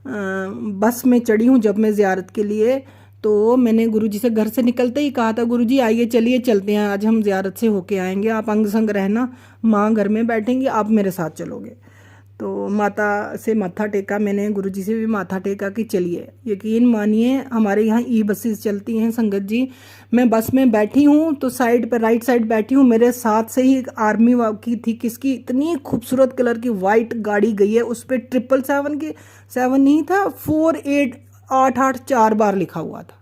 बस में चढ़ी हूँ जब मैं ज़ियारत के लिए, तो मैंने गुरुजी से घर से निकलते ही कहा था गुरुजी आइए चलिए चलते हैं, आज हम ज़ियारत से होके आएंगे, आप अंग संग रहना, माँ घर में बैठेंगी, आप मेरे साथ चलोगे। तो माता से माथा टेका मैंने, गुरुजी से भी माथा टेका कि चलिए। यकीन मानिए हमारे यहाँ ई बसेस चलती हैं संगत जी। मैं बस में बैठी हूँ तो साइड पर राइट साइड बैठी हूँ, मेरे साथ से ही एक आर्मी की थी, किसकी इतनी खूबसूरत कलर की वाइट गाड़ी गई है, उस पर 777 की 7 नहीं था 4888 बार लिखा हुआ था।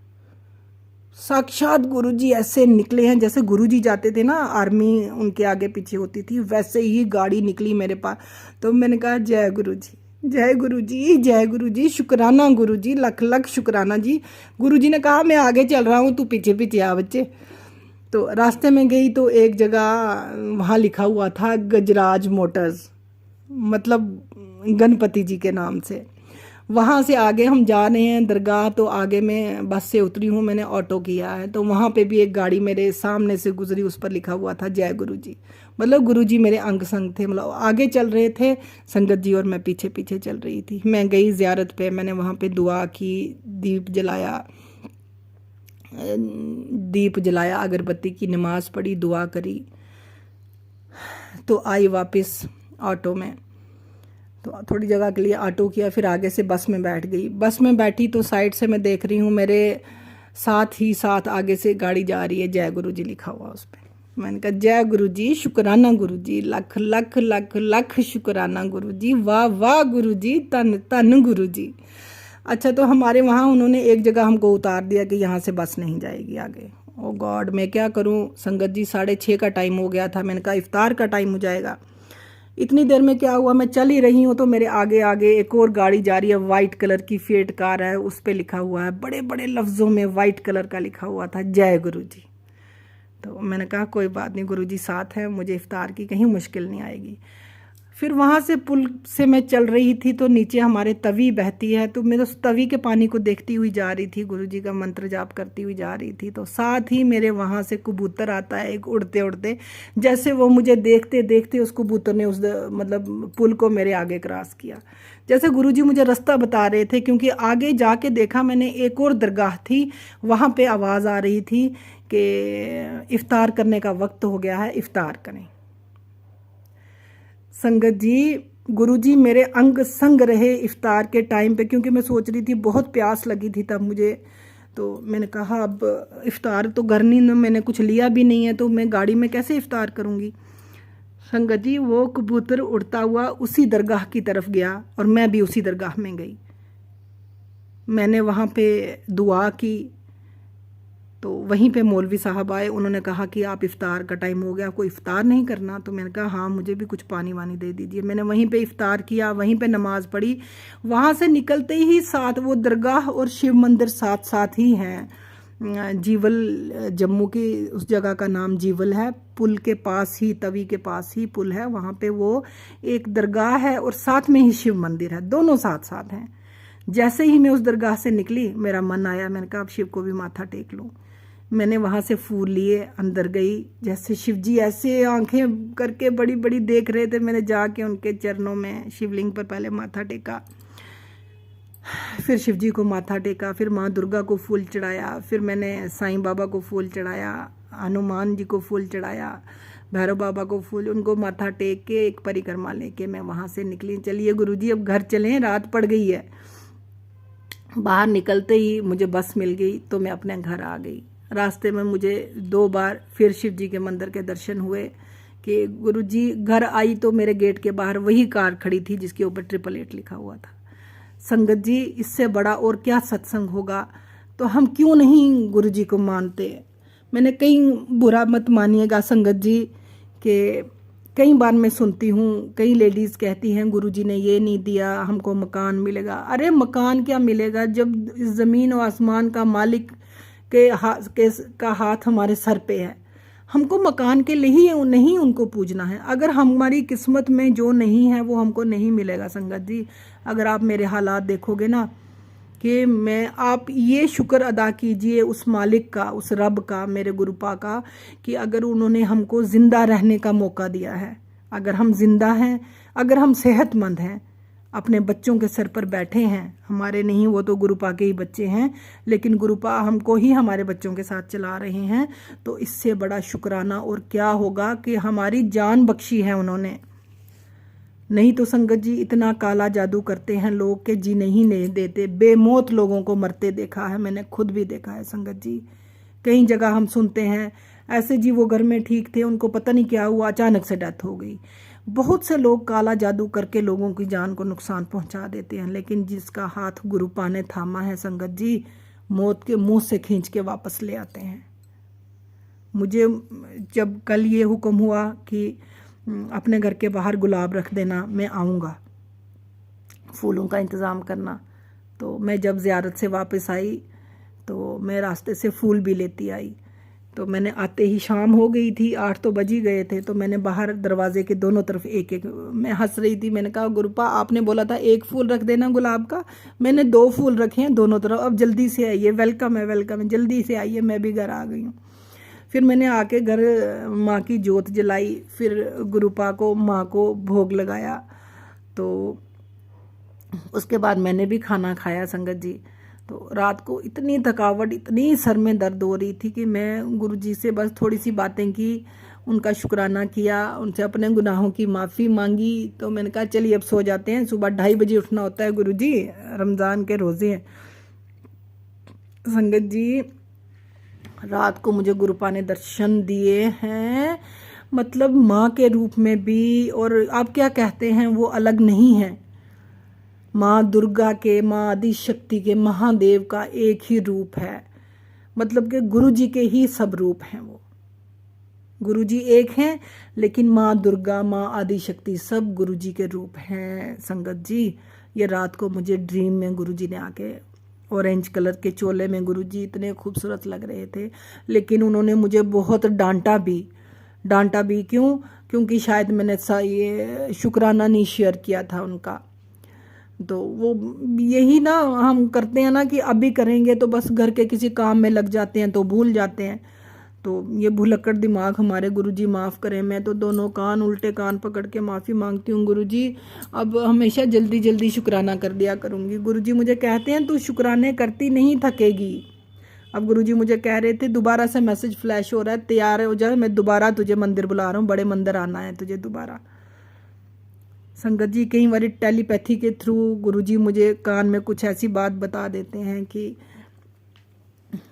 साक्षात गुरुजी ऐसे निकले हैं जैसे गुरुजी जाते थे ना, आर्मी उनके आगे पीछे होती थी, वैसे ही गाड़ी निकली मेरे पास। तो मैंने कहा जय गुरुजी, जय गुरुजी, जय गुरुजी, शुक्राना गुरुजी, लख लख शुक्राना जी। गुरुजी ने कहा मैं आगे चल रहा हूँ, तू पीछे पीछे आ बच्चे। तो रास्ते में गई तो एक जगह वहाँ लिखा हुआ था गजराज मोटर्स, मतलब गणपति जी के नाम से। वहाँ से आगे हम जा रहे हैं दरगाह, तो आगे मैं बस से उतरी हूँ, मैंने ऑटो किया है, तो वहाँ पे भी एक गाड़ी मेरे सामने से गुजरी, उस पर लिखा हुआ था जय गुरुजी। मतलब गुरुजी मेरे अंग संग थे, मतलब आगे चल रहे थे संगत जी और मैं पीछे पीछे चल रही थी। मैं गई ज़ियारत पे, मैंने वहाँ पे दुआ की, दीप जलाया, अगरबत्ती की नमाज़ पढ़ी, दुआ करी, तो आई वापस ऑटो में। तो थोड़ी जगह के लिए ऑटो किया, फिर आगे से बस में बैठ गई। बस में बैठी तो साइड से मैं देख रही हूँ मेरे साथ ही साथ आगे से गाड़ी जा रही है, जय गुरुजी लिखा हुआ उस पर। मैंने कहा जय गुरुजी, शुक्राना गुरुजी, लख लख लख लख शुक्राना गुरुजी, वाह वाह गुरुजी, तन तन गुरुजी। अच्छा, तो हमारे वहाँ उन्होंने एक जगह हमको उतार दिया कि यहाँ से बस नहीं जाएगी आगे। ओ गॉड, मैं क्या करूँ संगत जी, 6:30 का टाइम हो गया था। मैंने कहा इफ्तार का टाइम हो जाएगा। इतनी देर में क्या हुआ, मैं चल ही रही हूँ तो मेरे आगे आगे एक और गाड़ी जा रही है, वाइट कलर की फिएट कार है, उस पर लिखा हुआ है बड़े बड़े लफ्ज़ों में, वाइट कलर का लिखा हुआ था जय गुरुजी। तो मैंने कहा कोई बात नहीं, गुरुजी साथ हैं, मुझे इफ्तार की कहीं मुश्किल नहीं आएगी। फिर वहाँ से पुल से मैं चल रही थी तो नीचे हमारे तवी बहती है, तो मैं उस तवी के पानी को देखती हुई जा रही थी, गुरुजी का मंत्र जाप करती हुई जा रही थी। तो साथ ही मेरे वहाँ से कबूतर आता है एक, उड़ते उड़ते, जैसे वो मुझे देखते देखते उस कबूतर ने उस मतलब पुल को मेरे आगे क्रॉस किया, जैसे गुरुजी मुझे रास्ता बता रहे थे। क्योंकि आगे जाके देखा मैंने एक और दरगाह थी, वहाँ पे आवाज़ आ रही थी कि इफ्तार करने का वक्त हो गया है, इफ्तार करें। संगत जी, गुरुजी मेरे अंग संग रहे इफ्तार के टाइम पे, क्योंकि मैं सोच रही थी, बहुत प्यास लगी थी तब मुझे। तो मैंने कहा अब इफ्तार तो करनी न, मैंने कुछ लिया भी नहीं है, तो मैं गाड़ी में कैसे इफ्तार करूँगी। संगत जी, वो कबूतर उड़ता हुआ उसी दरगाह की तरफ गया और मैं भी उसी दरगाह में गई। मैंने वहाँ पे दुआ की, तो वहीं पे मौलवी साहब आए, उन्होंने कहा कि आप इफ़्तार का टाइम हो गया, आपको इफ़्तार नहीं करना। तो मैंने कहा हाँ, मुझे भी कुछ पानी वानी दे दीजिए। मैंने वहीं पे इफ़्तार किया, वहीं पे नमाज़ पढ़ी। वहाँ से निकलते ही साथ वो दरगाह और शिव मंदिर साथ साथ ही हैं। जीवल, जम्मू की उस जगह का नाम जीवल है। पुल के पास ही, तवी के पास ही पुल है, वहाँ पे वो एक दरगाह है और साथ में ही शिव मंदिर है, दोनों साथ साथ हैं। जैसे ही मैं उस दरगाह से निकली, मेरा मन आया, मैंने कहा अब शिव को भी माथा टेक लूँ। मैंने वहाँ से फूल लिए, अंदर गई, जैसे शिव जी ऐसे आंखें करके बड़ी बड़ी देख रहे थे। मैंने जाके उनके चरणों में, शिवलिंग पर पहले माथा टेका, फिर शिव जी को माथा टेका, फिर माँ दुर्गा को फूल चढ़ाया, फिर मैंने साईं बाबा को फूल चढ़ाया, हनुमान जी को फूल चढ़ाया, भैरव बाबा को फूल, उनको माथा टेक के एक परिक्रमा लेके मैं वहाँ से निकली। चलिए गुरुजी अब घर चलें, रात पड़ गई है। बाहर निकलते ही मुझे बस मिल गई तो मैं अपने घर आ गई। रास्ते में मुझे 2 बार फिर शिव जी के मंदिर के दर्शन हुए कि गुरुजी। घर आई तो मेरे गेट के बाहर वही कार खड़ी थी जिसके ऊपर 888 लिखा हुआ था। संगत जी, इससे बड़ा और क्या सत्संग होगा। तो हम क्यों नहीं गुरुजी को मानते। मैंने कई, बुरा मत मानिएगा संगत जी, कि कई बार मैं सुनती हूँ, कई लेडीज़ कहती हैं गुरुजी ने ये नहीं दिया, हमको मकान मिलेगा। अरे मकान क्या मिलेगा जब ज़मीन और आसमान का मालिक का हाथ हमारे सर पे है। हमको मकान के लिए ही नहीं उनको पूजना है। अगर हमारी किस्मत में जो नहीं है वो हमको नहीं मिलेगा। संगत जी, अगर आप मेरे हालात देखोगे ना, कि आप ये शुक्र अदा कीजिए उस मालिक का, उस रब का, मेरे गुरुपा का, कि अगर उन्होंने हमको ज़िंदा रहने का मौका दिया है, अगर हम जिंदा हैं, अगर हम सेहतमंद हैं, अपने बच्चों के सर पर बैठे हैं, हमारे नहीं, वो तो गुरुपा के ही बच्चे हैं, लेकिन गुरुपा हमको ही हमारे बच्चों के साथ चला रहे हैं, तो इससे बड़ा शुक्राना और क्या होगा कि हमारी जान बख्शी है उन्होंने। नहीं तो संगत जी इतना काला जादू करते हैं लोग के जी नहीं देते। बेमौत लोगों को मरते देखा है, मैंने खुद भी देखा है संगत जी। कई जगह हम सुनते हैं ऐसे जी वो घर में ठीक थे, उनको पता नहीं क्या हुआ, अचानक से डेथ हो गई। बहुत से लोग काला जादू करके लोगों की जान को नुकसान पहुंचा देते हैं, लेकिन जिसका हाथ गुरुपा ने थामा है संगत जी, मौत के मुंह से खींच के वापस ले आते हैं। मुझे जब कल ये हुक्म हुआ कि अपने घर के बाहर गुलाब रख देना, मैं आऊँगा, फूलों का इंतज़ाम करना, तो मैं जब ज़ियारत से वापस आई तो मैं रास्ते से फूल भी लेती आई। तो मैंने आते ही शाम हो गई थी, 8 तो बज ही गए थे। तो मैंने बाहर दरवाजे के दोनों तरफ एक एक, मैं हंस रही थी, मैंने कहा गुरुपा आपने बोला था 1 फूल रख देना गुलाब का, मैंने 2 फूल रखे हैं दोनों तरफ, अब जल्दी से आइए, वेलकम है वेलकम है, जल्दी से आइए, मैं भी घर आ गई हूँ। फिर मैंने आके घर माँ की जोत जलाई, फिर गुरुपा को माँ को भोग लगाया। तो उसके बाद मैंने भी खाना खाया संगत जी। तो रात को इतनी थकावट, इतनी सर में दर्द हो रही थी कि मैं गुरुजी से बस थोड़ी सी बातें की, उनका शुक्राना किया, उनसे अपने गुनाहों की माफ़ी मांगी। तो मैंने कहा चलिए अब सो जाते हैं, सुबह 2:30 बजे उठना होता है गुरुजी, रमज़ान के रोज़े हैं। संगत जी रात को मुझे गुरुपा ने दर्शन दिए हैं, मतलब माँ के रूप में भी, और आप क्या कहते हैं वो अलग नहीं है। माँ दुर्गा के, माँ आदि शक्ति के, महादेव का एक ही रूप है, मतलब कि गुरुजी के ही सब रूप हैं। वो गुरुजी एक हैं, लेकिन माँ दुर्गा, माँ आदि शक्ति सब गुरुजी के रूप हैं संगत जी। ये रात को मुझे ड्रीम में गुरुजी ने आके, ऑरेंज कलर के चोले में गुरुजी इतने खूबसूरत लग रहे थे, लेकिन उन्होंने मुझे बहुत डांटा भी। क्यों? क्योंकि शायद मैंने ये शुक्राना नहीं शेयर किया था उनका। तो वो यही ना हम करते हैं ना कि अभी करेंगे तो बस घर के किसी काम में लग जाते हैं तो भूल जाते हैं। तो ये भुलक्कड़ दिमाग हमारे गुरुजी माफ़ करें। मैं तो दोनों कान, उल्टे कान पकड़ के माफ़ी मांगती हूँ गुरुजी, अब हमेशा जल्दी जल्दी शुक्राना कर दिया करूँगी। गुरुजी मुझे कहते हैं तू शुक्राने करती नहीं थकेगी। अब गुरुजी मुझे कह रहे थे दोबारा से मैसेज फ्लैश हो रहा है, तैयार हो जाए, मैं दोबारा तुझे मंदिर बुला रहा हूँ, बड़े मंदिर आना है तुझे दोबारा। संगत जी कई बार टेलीपैथी के थ्रू गुरुजी मुझे कान में कुछ ऐसी बात बता देते हैं कि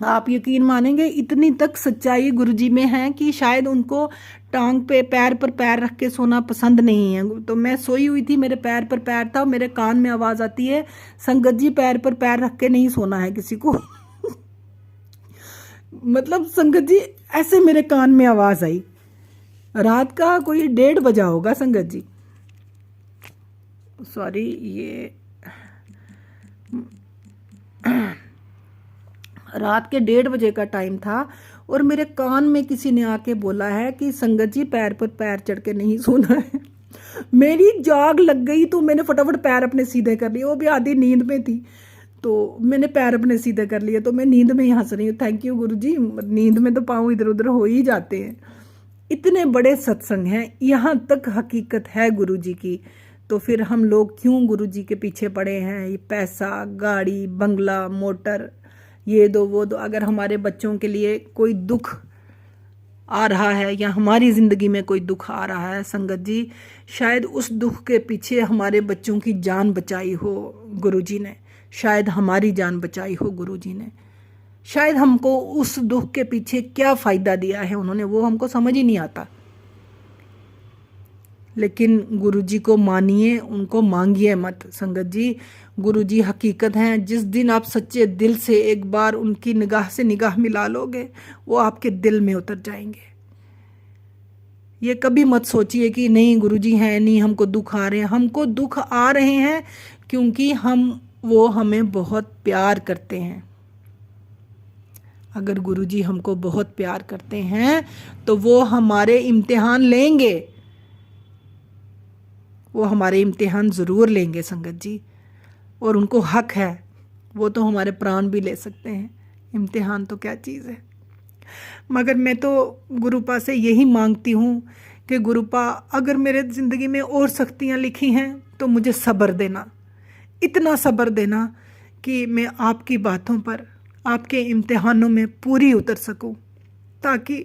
आप यकीन मानेंगे इतनी तक सच्चाई गुरुजी में है कि शायद उनको टांग पे पैर पर पैर रख के सोना पसंद नहीं है। तो मैं सोई हुई थी, मेरे पैर पर पैर था, मेरे कान में आवाज़ आती है संगत जी पैर पर पैर रख के नहीं सोना है किसी को। मतलब संगत जी ऐसे मेरे कान में आवाज़ आई, रात का कोई 1:30 बजा होगा संगत जी, सॉरी, ये रात के 1:30 बजे का टाइम था, और मेरे कान में किसी ने आके बोला है कि संगत जी पैर पर पैर चढ़ के नहीं सोना है। मेरी जाग लग गई, तो मैंने फटाफट पैर अपने सीधे कर लिए, वो भी आधी नींद में थी, तो मैंने पैर अपने सीधे कर लिए। तो मैं नींद में ही हंस रही हूँ, थैंक यू गुरुजी, नींद में तो पाँव इधर उधर हो ही जाते हैं। इतने बड़े सत्संग हैं, यहाँ तक हकीकत है गुरुजी की, तो फिर हम लोग क्यों गुरुजी के पीछे पड़े हैं? ये पैसा, गाड़ी, बंगला, मोटर, ये दो वो दो। अगर हमारे बच्चों के लिए कोई दुख आ रहा है या हमारी ज़िंदगी में कोई दुख आ रहा है संगत जी, शायद उस दुख के पीछे हमारे बच्चों की जान बचाई हो गुरुजी ने, शायद हमारी जान बचाई हो गुरुजी ने, शायद हमको उस दुख के पीछे क्या फ़ायदा दिया है उन्होंने, वो हमको समझ ही नहीं आता। लेकिन गुरुजी को मानिए, उनको मांगिए मत संगत जी। गुरुजी हकीकत हैं, जिस दिन आप सच्चे दिल से एक बार उनकी निगाह से निगाह मिला लोगे, वो आपके दिल में उतर जाएंगे। ये कभी मत सोचिए कि नहीं गुरुजी हैं नहीं, हमको दुख आ रहे हैं। हमको दुख आ रहे हैं क्योंकि वो हमें बहुत प्यार करते हैं। अगर गुरुजी हमको बहुत प्यार करते हैं तो वो हमारे इम्तिहान लेंगे, वो हमारे इम्तिहान ज़रूर लेंगे संगत जी, और उनको हक है, वो तो हमारे प्राण भी ले सकते हैं। इम्तिहान तो क्या चीज़ है। मगर मैं तो गुरुपा से यही मांगती हूँ कि गुरुपा अगर मेरे ज़िंदगी में और सख्तियाँ लिखी हैं तो मुझे सब्र देना, इतना सब्र देना कि मैं आपकी बातों पर, आपके इम्तिहानों में पूरी उतर सकूं, ताकि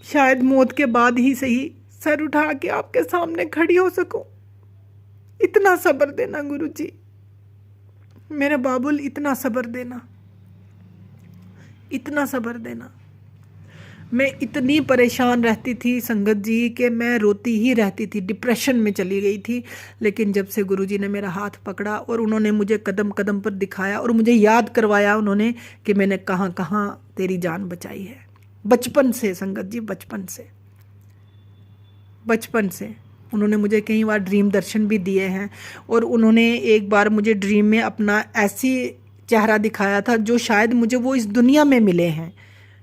शायद मौत के बाद ही सही सर उठा के आपके सामने खड़ी हो सकूं। इतना सब्र देना गुरुजी, मेरे बाबुल, इतना सब्र देना, इतना सब्र देना। मैं इतनी परेशान रहती थी संगत जी कि मैं रोती ही रहती थी, डिप्रेशन में चली गई थी। लेकिन जब से गुरुजी ने मेरा हाथ पकड़ा और उन्होंने मुझे कदम कदम पर दिखाया और मुझे याद करवाया उन्होंने कि मैंने कहाँ कहाँ तेरी जान बचाई है। बचपन से संगत जी, बचपन से उन्होंने मुझे कई बार ड्रीम दर्शन भी दिए हैं। और उन्होंने एक बार मुझे ड्रीम में अपना ऐसी चेहरा दिखाया था जो शायद मुझे वो इस दुनिया में मिले हैं,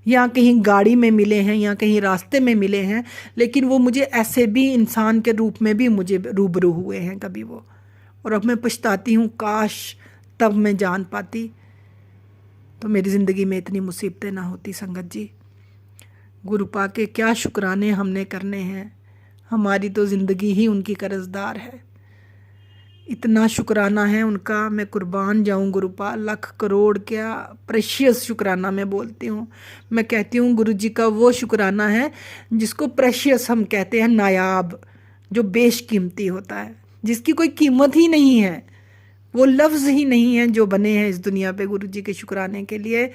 या कहीं गाड़ी में मिले हैं, या कहीं रास्ते में मिले हैं, लेकिन वो मुझे ऐसे भी इंसान के रूप में भी मुझे रूबरू हुए हैं कभी वो। और अब मैं पछताती हूँ, काश तब मैं जान पाती तो मेरी ज़िंदगी में इतनी मुसीबतें ना होती। संगत जी, गुरु पाके क्या शुक्राने हमने करने हैं, हमारी तो ज़िंदगी ही उनकी कर्जदार है। इतना शुक्राना है उनका, मैं कुर्बान जाऊं गुरुपा, लाख करोड़ क्या प्रेशियस शुक्राना मैं बोलती हूँ। मैं कहती हूँ गुरु जी का वो शुक्राना है जिसको प्रेशियस हम कहते हैं, नायाब, जो बेशकीमती होता है, जिसकी कोई कीमत ही नहीं है, वो लफ्ज़ ही नहीं है जो बने हैं इस दुनिया पे गुरु जी के शुक्राने के लिए।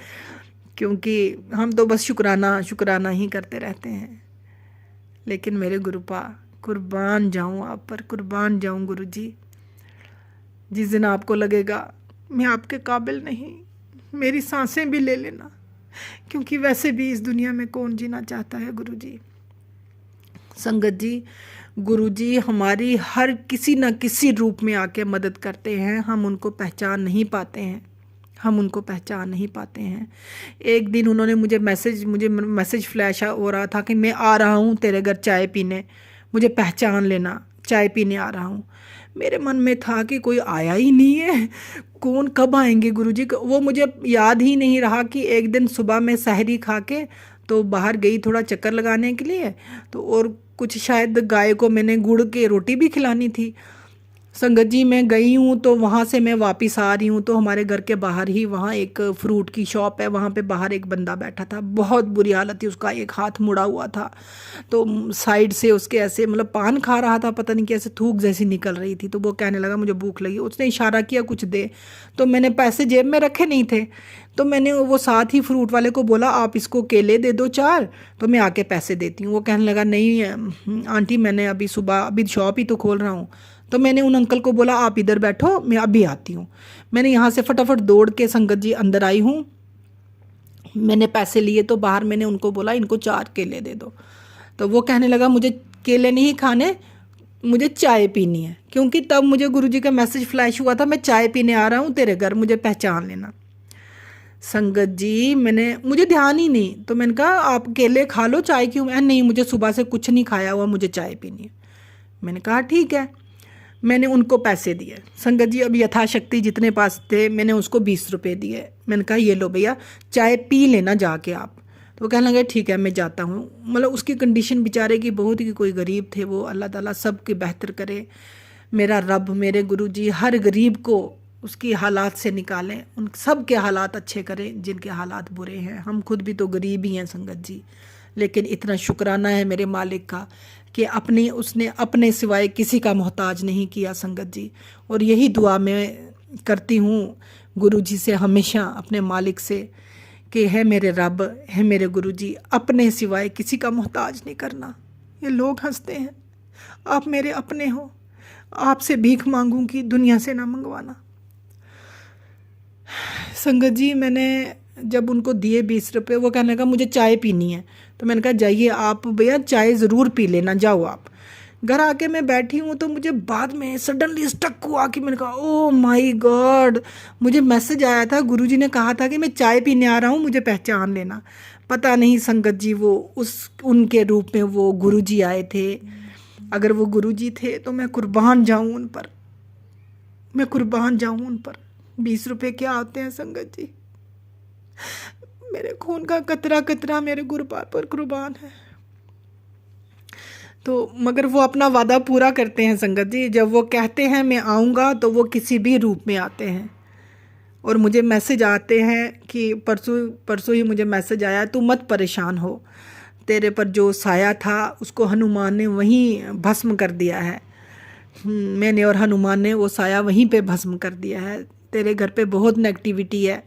क्योंकि हम तो बस शुक्राना शुक्राना ही करते रहते हैं। लेकिन मेरे गुरुपा, कुर्बान जाऊँ आप पर, कुर्बान जाऊँ गुरु जी। जिस दिन आपको लगेगा मैं आपके काबिल नहीं, मेरी सांसें भी ले लेना, क्योंकि वैसे भी इस दुनिया में कौन जीना चाहता है गुरु जी। संगत जी, गुरु जी हमारी हर किसी न किसी रूप में आके मदद करते हैं, हम उनको पहचान नहीं पाते हैं, हम उनको पहचान नहीं पाते हैं। एक दिन उन्होंने मुझे मैसेज फ्लैश हो रहा था कि मैं आ रहा हूँ तेरे घर चाय पीने, मुझे पहचान लेना, चाय पीने आ रहा हूँ। मेरे मन में था कि कोई आया ही नहीं है, कौन कब आएंगे गुरुजी। वो मुझे याद ही नहीं रहा कि एक दिन सुबह मैं सहरी खा के तो बाहर गई थोड़ा चक्कर लगाने के लिए, तो और कुछ शायद गाय को मैंने गुड़ के रोटी भी खिलानी थी। संगत जी, मैं गई हूँ तो वहाँ से मैं वापस आ रही हूँ तो हमारे घर के बाहर ही वहाँ एक फ्रूट की शॉप है, वहाँ पे बाहर एक बंदा बैठा था, बहुत बुरी हालत थी उसका, एक हाथ मुड़ा हुआ था, तो साइड से उसके ऐसे मतलब पान खा रहा था, पता नहीं कैसे थूक जैसी निकल रही थी। तो वो कहने लगा मुझे भूख लगी, उसने इशारा किया कुछ दे, तो मैंने पैसे जेब में रखे नहीं थे, तो मैंने वो साथ ही फ्रूट वाले को बोला आप इसको केले दे दो 4, तो मैं आके पैसे देती हूँ। वो कहने लगा नहीं आंटी, मैंने अभी सुबह अभी शॉप ही तो खोल रहा हूँ। तो मैंने उन अंकल को बोला आप इधर बैठो, मैं अभी आती हूँ। मैंने यहाँ से फटाफट दौड़ के संगत जी अंदर आई हूँ, मैंने पैसे लिए तो बाहर मैंने उनको बोला इनको 4 केले दे दो। तो वो कहने लगा मुझे केले नहीं खाने, मुझे चाय पीनी है, क्योंकि तब मुझे गुरुजी का मैसेज फ्लैश हुआ था मैं चाय पीने आ रहा हूँ तेरे घर, मुझे पहचान लेना। संगत जी, मुझे ध्यान ही नहीं, तो मैंने कहा आप केले खा लो, चाय क्यों? नहीं, मुझे सुबह से कुछ नहीं खाया हुआ, मुझे चाय पीनी है। मैंने कहा ठीक है, मैंने उनको पैसे दिए। संगत जी, अब यथाशक्ति जितने पास थे मैंने उसको 20 रुपये दिए। मैंने कहा ये लो भैया, चाय पी लेना जाके आप। तो वो कहने लगे ठीक है मैं जाता हूँ। मतलब उसकी कंडीशन बेचारे की बहुत ही, कोई गरीब थे वो, अल्लाह ताला सबके बेहतर करे। मेरा रब, मेरे गुरुजी हर गरीब को उसकी हालात से निकालें, उन सब के हालात अच्छे करें जिनके हालात बुरे हैं। हम खुद भी तो गरीब ही हैं संगत जी, लेकिन इतना शुक्राना है मेरे मालिक का कि उसने अपने सिवाय किसी का मोहताज नहीं किया संगत जी। और यही दुआ मैं करती हूँ गुरु जी से हमेशा, अपने मालिक से, कि है मेरे रब, है मेरे गुरु जी, अपने सिवाय किसी का मोहताज नहीं करना। ये लोग हंसते हैं, आप मेरे अपने हो, आपसे भीख मांगूंगी, दुनिया से ना मंगवाना। संगत जी, मैंने जब उनको दिए 20 रुपये, वो कहने लगा मुझे चाय पीनी है। तो मैंने कहा जाइए आप भैया, चाय ज़रूर पी लेना, जाओ आप। घर आके मैं बैठी हूँ तो मुझे बाद में सडनली स्टक हुआ कि मैंने कहा ओ माय गॉड, मुझे मैसेज आया था, गुरुजी ने कहा था कि मैं चाय पीने आ रहा हूँ, मुझे पहचान लेना। पता नहीं संगत जी, वो उनके रूप में वो गुरुजी आए थे। अगर वो गुरुजी थे तो मैं कुर्बान जाऊँ उन पर, मैं कुर्बान जाऊँ उन पर। 20 रुपये क्या होते हैं संगत जी, मेरे खून का कतरा कतरा मेरे गुरुपाद पर कुर्बान है। तो मगर वो अपना वादा पूरा करते हैं संगत जी, जब वो कहते हैं मैं आऊँगा तो वो किसी भी रूप में आते हैं। और मुझे मैसेज आते हैं कि परसों ही मुझे मैसेज आया, तू मत परेशान हो, तेरे पर जो साया था उसको हनुमान ने वहीं भस्म कर दिया है, मैंने और हनुमान ने वो साया वहीं पे भस्म कर दिया है। तेरे घर पे बहुत नेगेटिविटी है,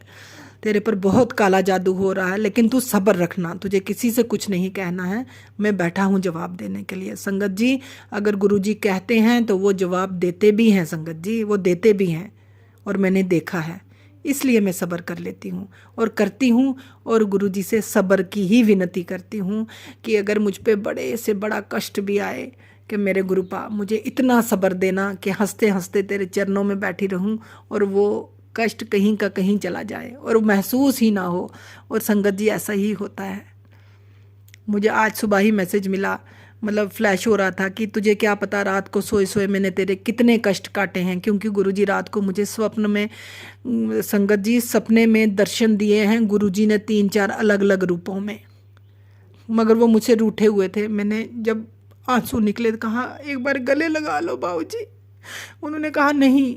तेरे पर बहुत काला जादू हो रहा है, लेकिन तू सब्र रखना, तुझे किसी से कुछ नहीं कहना है, मैं बैठा हूँ जवाब देने के लिए। संगत जी, अगर गुरुजी कहते हैं तो वो जवाब देते भी हैं संगत जी, वो देते भी हैं, और मैंने देखा है, इसलिए मैं सब्र कर लेती हूँ और करती हूँ। और गुरुजी से सब्र की ही विनती करती हूँ कि अगर मुझ पे बड़े से बड़ा कष्ट भी आए, कि मेरे गुरुपा मुझे इतना सब्र देना कि हंसते हंसते तेरे चरणों में बैठी रहूं और वो कष्ट कहीं का कहीं चला जाए और महसूस ही ना हो। और संगत जी, ऐसा ही होता है। मुझे आज सुबह ही मैसेज मिला, मतलब फ्लैश हो रहा था कि तुझे क्या पता रात को सोए सोए मैंने तेरे कितने कष्ट काटे हैं, क्योंकि गुरुजी रात को मुझे स्वप्न में, संगत जी, सपने में दर्शन दिए हैं गुरुजी ने 3-4 अलग अलग रूपों में, मगर वो मुझसे रूठे हुए थे। मैंने जब आंसू निकले तो कहा एक बार गले लगा लो बाबूजी। उन्होंने कहा नहीं,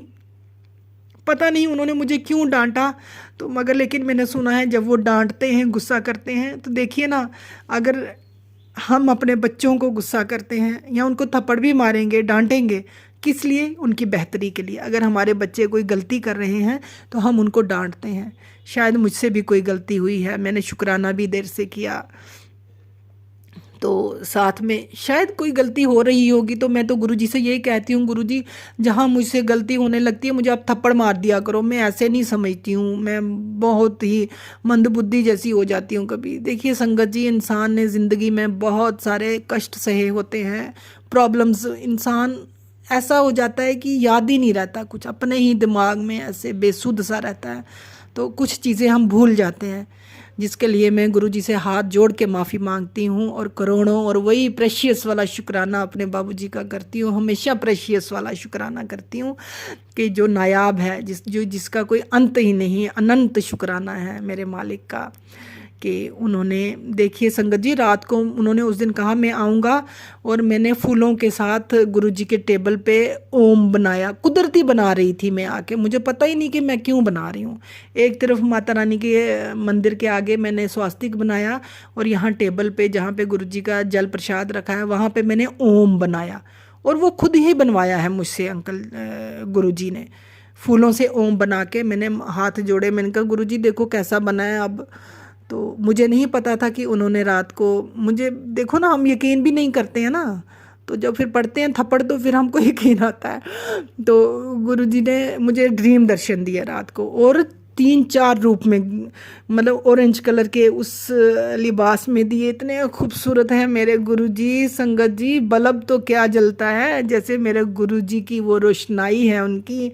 पता नहीं उन्होंने मुझे क्यों डांटा, तो मगर लेकिन मैंने सुना है जब वो डांटते हैं, गुस्सा करते हैं, तो देखिए ना, अगर हम अपने बच्चों को गुस्सा करते हैं या उनको थप्पड़ भी मारेंगे, डांटेंगे, किस लिए? उनकी बेहतरी के लिए। अगर हमारे बच्चे कोई गलती कर रहे हैं तो हम उनको डांटते हैं। शायद मुझसे भी कोई गलती हुई है, मैंने शुक्राना भी देर से किया, तो साथ में शायद कोई गलती हो रही होगी, तो मैं तो गुरुजी से यही कहती हूँ, गुरुजी जहाँ मुझसे गलती होने लगती है मुझे आप थप्पड़ मार दिया करो, मैं ऐसे नहीं समझती हूँ, मैं बहुत ही मंदबुद्धि जैसी हो जाती हूँ कभी। देखिए संगत जी, इंसान ने ज़िंदगी में बहुत सारे कष्ट सहे होते हैं, प्रॉब्लम्स, इंसान ऐसा हो जाता है कि याद ही नहीं रहता कुछ, अपने ही दिमाग में ऐसे बेसुध सा रहता है, तो कुछ चीज़ें हम भूल जाते हैं, जिसके लिए मैं गुरुजी से हाथ जोड़ के माफ़ी मांगती हूँ और करोड़ों और वही प्रेशियस वाला शुक्राना अपने बाबूजी का करती हूँ, हमेशा प्रेशियस वाला शुक्राना करती हूँ कि जो नायाब है, जिसका कोई अंत ही नहीं है, अनंत शुक्राना है मेरे मालिक का कि उन्होंने, देखिए संगत जी, रात को उन्होंने उस दिन कहा मैं आऊँगा, और मैंने फूलों के साथ गुरुजी के टेबल पे ओम बनाया, कुदरती बना रही थी मैं आके, मुझे पता ही नहीं कि मैं क्यों बना रही हूँ। एक तरफ माता रानी के मंदिर के आगे मैंने स्वास्तिक बनाया, और यहाँ टेबल पे जहाँ पे गुरुजी का जल प्रसाद रखा है वहाँ पे मैंने ओम बनाया, और वो खुद ही बनवाया है मुझसे अंकल गुरुजी ने, फूलों से ओम बना के मैंने हाथ जोड़े, मैंने कहा गुरुजी देखो कैसा बना है। अब तो मुझे नहीं पता था कि उन्होंने रात को मुझे, देखो ना, हम यकीन भी नहीं करते हैं ना, तो जब फिर पढ़ते हैं थप्पड़ तो फिर हमको यकीन आता है। तो गुरुजी ने मुझे ड्रीम दर्शन दिया रात को, और 3-4 रूप में, मतलब ऑरेंज कलर के उस लिबास में दिए, इतने खूबसूरत हैं मेरे गुरुजी। संगत जी, बल्ब तो क्या जलता है, जैसे मेरे गुरुजी की वो रोशनाई है उनकी,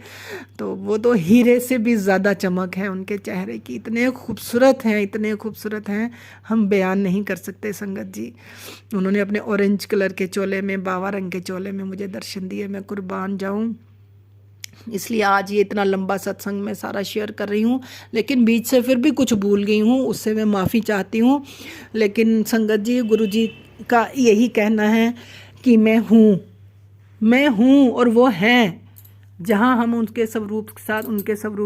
तो वो तो हीरे से भी ज़्यादा चमक है उनके चेहरे की, इतने खूबसूरत हैं, इतने खूबसूरत हैं, हम बयान नहीं कर सकते संगत जी। उन्होंने अपने ऑरेंज कलर के चोले में, बावा रंग के चोले में मुझे दर्शन दिए, मैं कुर्बान जाऊं। इसलिए आज ये इतना लंबा सत्संग मैं सारा शेयर कर रही हूँ, लेकिन बीच से फिर भी कुछ भूल गई हूँ, उससे मैं माफ़ी चाहती हूँ। लेकिन संगत जी, गुरुजी का यही कहना है कि मैं हूँ और वो हैं। जहाँ हम उनके स्वरूप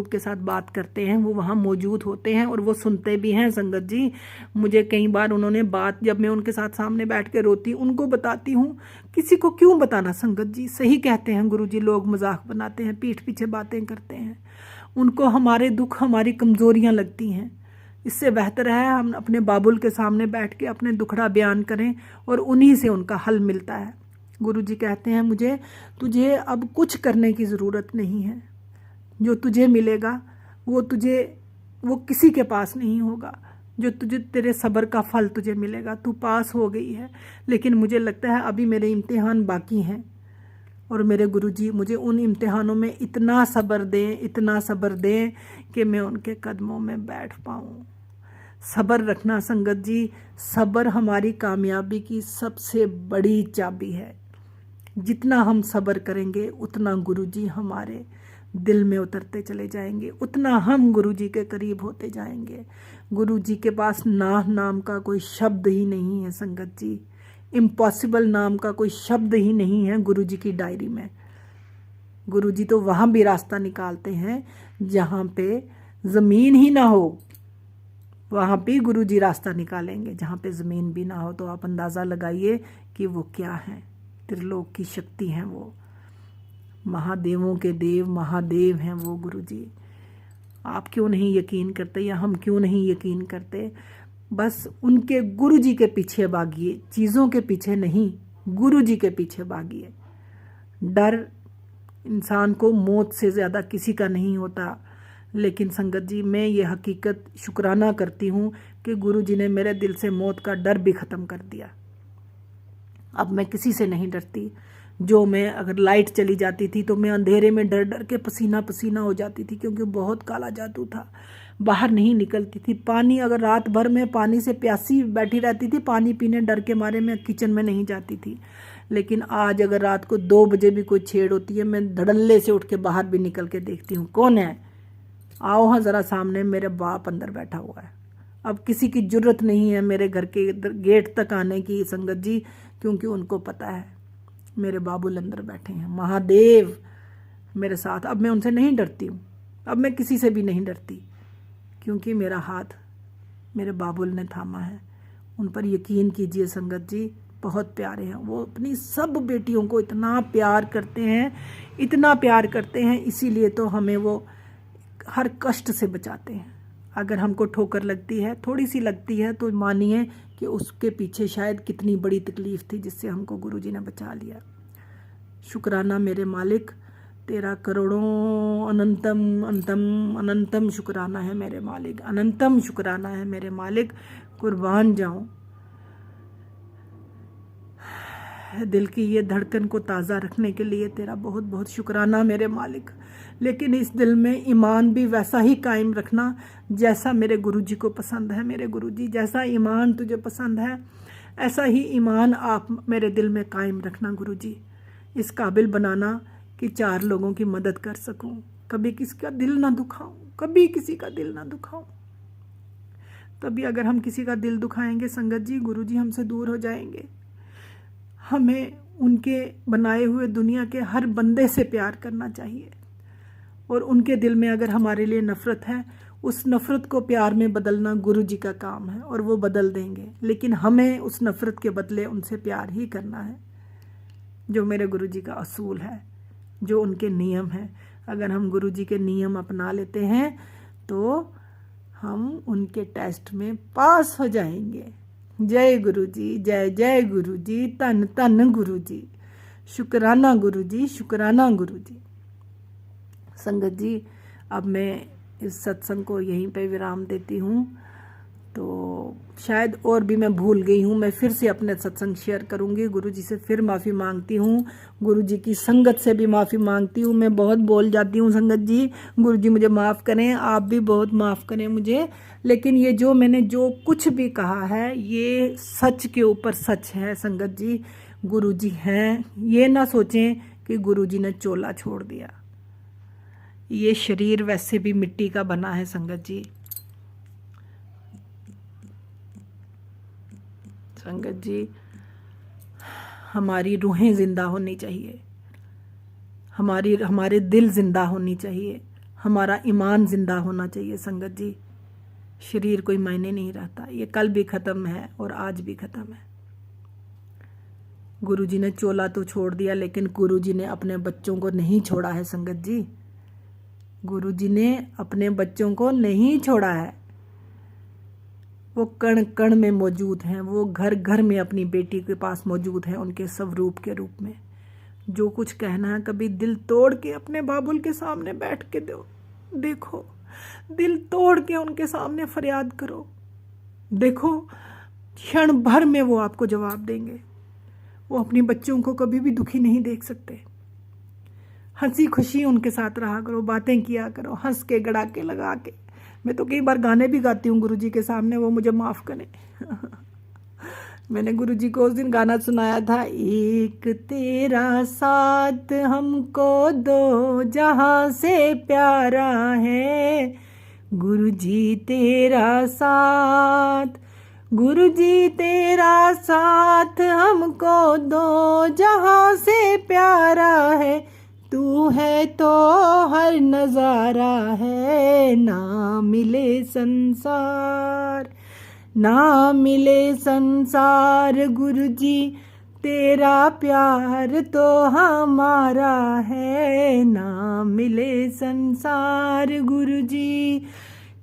के साथ बात करते हैं, वो वहाँ मौजूद होते हैं और वो सुनते भी हैं संगत जी। मुझे कई बार उन्होंने बात, जब मैं उनके साथ सामने बैठ के रोती उनको बताती हूँ, किसी को क्यों बताना संगत जी, सही कहते हैं गुरुजी, लोग मजाक बनाते हैं, पीठ पीछे बातें करते हैं, उनको हमारे दुख, हमारी कमज़ोरियाँ लगती हैं। इससे बेहतर है हम अपने बाबुल के सामने बैठ के अपने दुखड़ा बयान करें और उन्हीं से उनका हल मिलता है। गुरुजी कहते हैं मुझे, तुझे अब कुछ करने की ज़रूरत नहीं है, जो तुझे मिलेगा वो किसी के पास नहीं होगा, जो तुझे, तेरे सब्र का फल तुझे मिलेगा। तू पास हो गई है, लेकिन मुझे लगता है अभी मेरे इम्तिहान बाकी हैं, और मेरे गुरुजी मुझे उन इम्तिहानों में इतना सब्र दें कि मैं उनके कदमों में बैठ पाऊँ। सब्र रखना संगत जी, सब्र हमारी कामयाबी की सबसे बड़ी चाबी है। जितना हम सब्र करेंगे उतना गुरुजी हमारे दिल में उतरते चले जाएंगे, उतना हम गुरुजी के करीब होते जाएंगे। गुरुजी के पास नाम का कोई शब्द ही नहीं है संगत जी, इम्पॉसिबल नाम का कोई शब्द ही नहीं है गुरुजी की डायरी में। गुरुजी तो वहाँ भी रास्ता निकालते हैं जहाँ पे ज़मीन ही ना हो, वहाँ भी गुरुजी रास्ता निकालेंगे, जहाँ पे ज़मीन भी ना हो। तो आप अंदाज़ा लगाइए कि वो क्या है, त्रिलोक की शक्ति हैं वो। महादेवों के देव महादेव हैं वो गुरुजी। आप क्यों नहीं यकीन करते या हम क्यों नहीं यकीन करते? बस उनके गुरुजी के पीछे भागिए, चीज़ों के पीछे नहीं, गुरुजी के पीछे भागिए। डर इंसान को मौत से ज़्यादा किसी का नहीं होता, लेकिन संगत जी मैं ये हकीकत शुक्राना करती हूँ कि गुरुजी ने मेरे दिल से मौत का डर भी ख़त्म कर दिया। अब मैं किसी से नहीं डरती। जो मैं अगर लाइट चली जाती थी तो मैं अंधेरे में डर डर के पसीना पसीना हो जाती थी, क्योंकि बहुत काला जादू था, बाहर नहीं निकलती थी। पानी अगर रात भर में पानी से प्यासी बैठी रहती थी, पानी पीने डर के मारे मैं किचन में नहीं जाती थी। लेकिन आज अगर रात को 2 बजे भी कोई छेड़ होती है, मैं धड़ल्ले से उठ के बाहर भी निकल के देखती हूँ कौन है, आओ हाँ ज़रा सामने, मेरे बाप अंदर बैठा हुआ है। अब किसी की जरूरत नहीं है मेरे घर के गेट तक आने की संगत जी, क्योंकि उनको पता है मेरे बाबुल अंदर बैठे हैं, महादेव मेरे साथ। अब मैं उनसे नहीं डरती हूँ, अब मैं किसी से भी नहीं डरती, क्योंकि मेरा हाथ मेरे बाबुल ने थामा है। उन पर यकीन कीजिए संगत जी, बहुत प्यारे हैं वो। अपनी सब बेटियों को इतना प्यार करते हैं, इतना प्यार करते हैं, इसीलिए तो हमें वो हर कष्ट से बचाते हैं। अगर हमको ठोकर लगती है, थोड़ी सी लगती है, तो मानिए कि उसके पीछे शायद कितनी बड़ी तकलीफ़ थी जिससे हमको गुरुजी ने बचा लिया। शुक्राना मेरे मालिक, तेरा करोड़ों अनंतम अनंतम अनंतम शुक्राना है मेरे मालिक, अनंतम शुक्राना है मेरे मालिक। कुर्बान जाऊं दिल की ये धड़कन को ताज़ा रखने के लिए तेरा बहुत बहुत शुक्राना मेरे मालिक। लेकिन इस दिल में ईमान भी वैसा ही कायम रखना जैसा मेरे गुरुजी को पसंद है। मेरे गुरुजी, जैसा ईमान तुझे पसंद है ऐसा ही ईमान आप मेरे दिल में कायम रखना गुरुजी। इस काबिल बनाना कि 4 लोगों की मदद कर सकूं, कभी किसी का दिल ना दुखाऊं, कभी किसी का दिल ना दुखाऊं। तभी अगर हम किसी का दिल दुखाएंगे संगत जी, गुरुजी हमसे दूर हो जाएंगे। हमें उनके बनाए हुए दुनिया के हर बंदे से प्यार करना चाहिए, और उनके दिल में अगर हमारे लिए नफ़रत है, उस नफ़रत को प्यार में बदलना गुरुजी का काम है, और वो बदल देंगे। लेकिन हमें उस नफ़रत के बदले उनसे प्यार ही करना है, जो मेरे गुरुजी का असूल है, जो उनके नियम हैं। अगर हम गुरुजी के नियम अपना लेते हैं तो हम उनके टेस्ट में पास हो जाएंगे। जय गुरुजी, जय जय गुरुजी, धन धन गुरुजी, शुक्राना गुरुजी, शुक्राना गुरुजी। संगत जी, अब मैं इस सत्संग को यहीं पे विराम देती हूँ। तो शायद और भी मैं भूल गई हूँ, मैं फिर से अपने सत्संग शेयर करूँगी। गुरुजी से फिर माफ़ी मांगती हूँ, गुरुजी की संगत से भी माफ़ी मांगती हूँ। मैं बहुत बोल जाती हूँ संगत जी, गुरुजी मुझे माफ़ करें, आप भी बहुत माफ़ करें मुझे। लेकिन ये जो मैंने जो कुछ भी कहा है ये सच के ऊपर सच है संगत जी। गुरुजी हैं, ये ना सोचें कि गुरुजी ने चोला छोड़ दिया। ये शरीर वैसे भी मिट्टी का बना है संगत जी। संगत जी, हमारी रूहें जिंदा होनी चाहिए, हमारे दिल जिंदा होनी चाहिए, हमारा ईमान जिंदा होना चाहिए संगत जी। शरीर कोई मायने नहीं रहता, ये कल भी ख़त्म है और आज भी ख़त्म है। गुरुजी ने चोला तो छोड़ दिया, लेकिन गुरुजी ने अपने बच्चों को नहीं छोड़ा है संगत जी। गुरुजी ने अपने बच्चों को नहीं छोड़ा है, वो कण कण में मौजूद हैं, वो घर घर में अपनी बेटी के पास मौजूद हैं, उनके स्वरूप के रूप में। जो कुछ कहना है कभी दिल तोड़ के अपने बाबुल के सामने बैठ के देखो, दिल तोड़ के उनके सामने फरियाद करो, देखो क्षण भर में वो आपको जवाब देंगे। वो अपने बच्चों को कभी भी दुखी नहीं देख सकते। हंसी खुशी उनके साथ रहा करो, बातें किया करो, हंस के गड़ाके लगा के। मैं तो कई बार गाने भी गाती हूँ गुरुजी के सामने, वो मुझे माफ़ करें। मैंने गुरुजी को उस दिन गाना सुनाया था, एक तेरा साथ हमको दो जहाँ से प्यारा है, गुरुजी तेरा साथ, गुरुजी तेरा साथ हमको दो जहाँ से प्यारा है, तू है तो हर नज़ारा है, ना मिले संसार, ना मिले संसार, गुरुजी तेरा प्यार तो हमारा है, ना मिले संसार गुरुजी,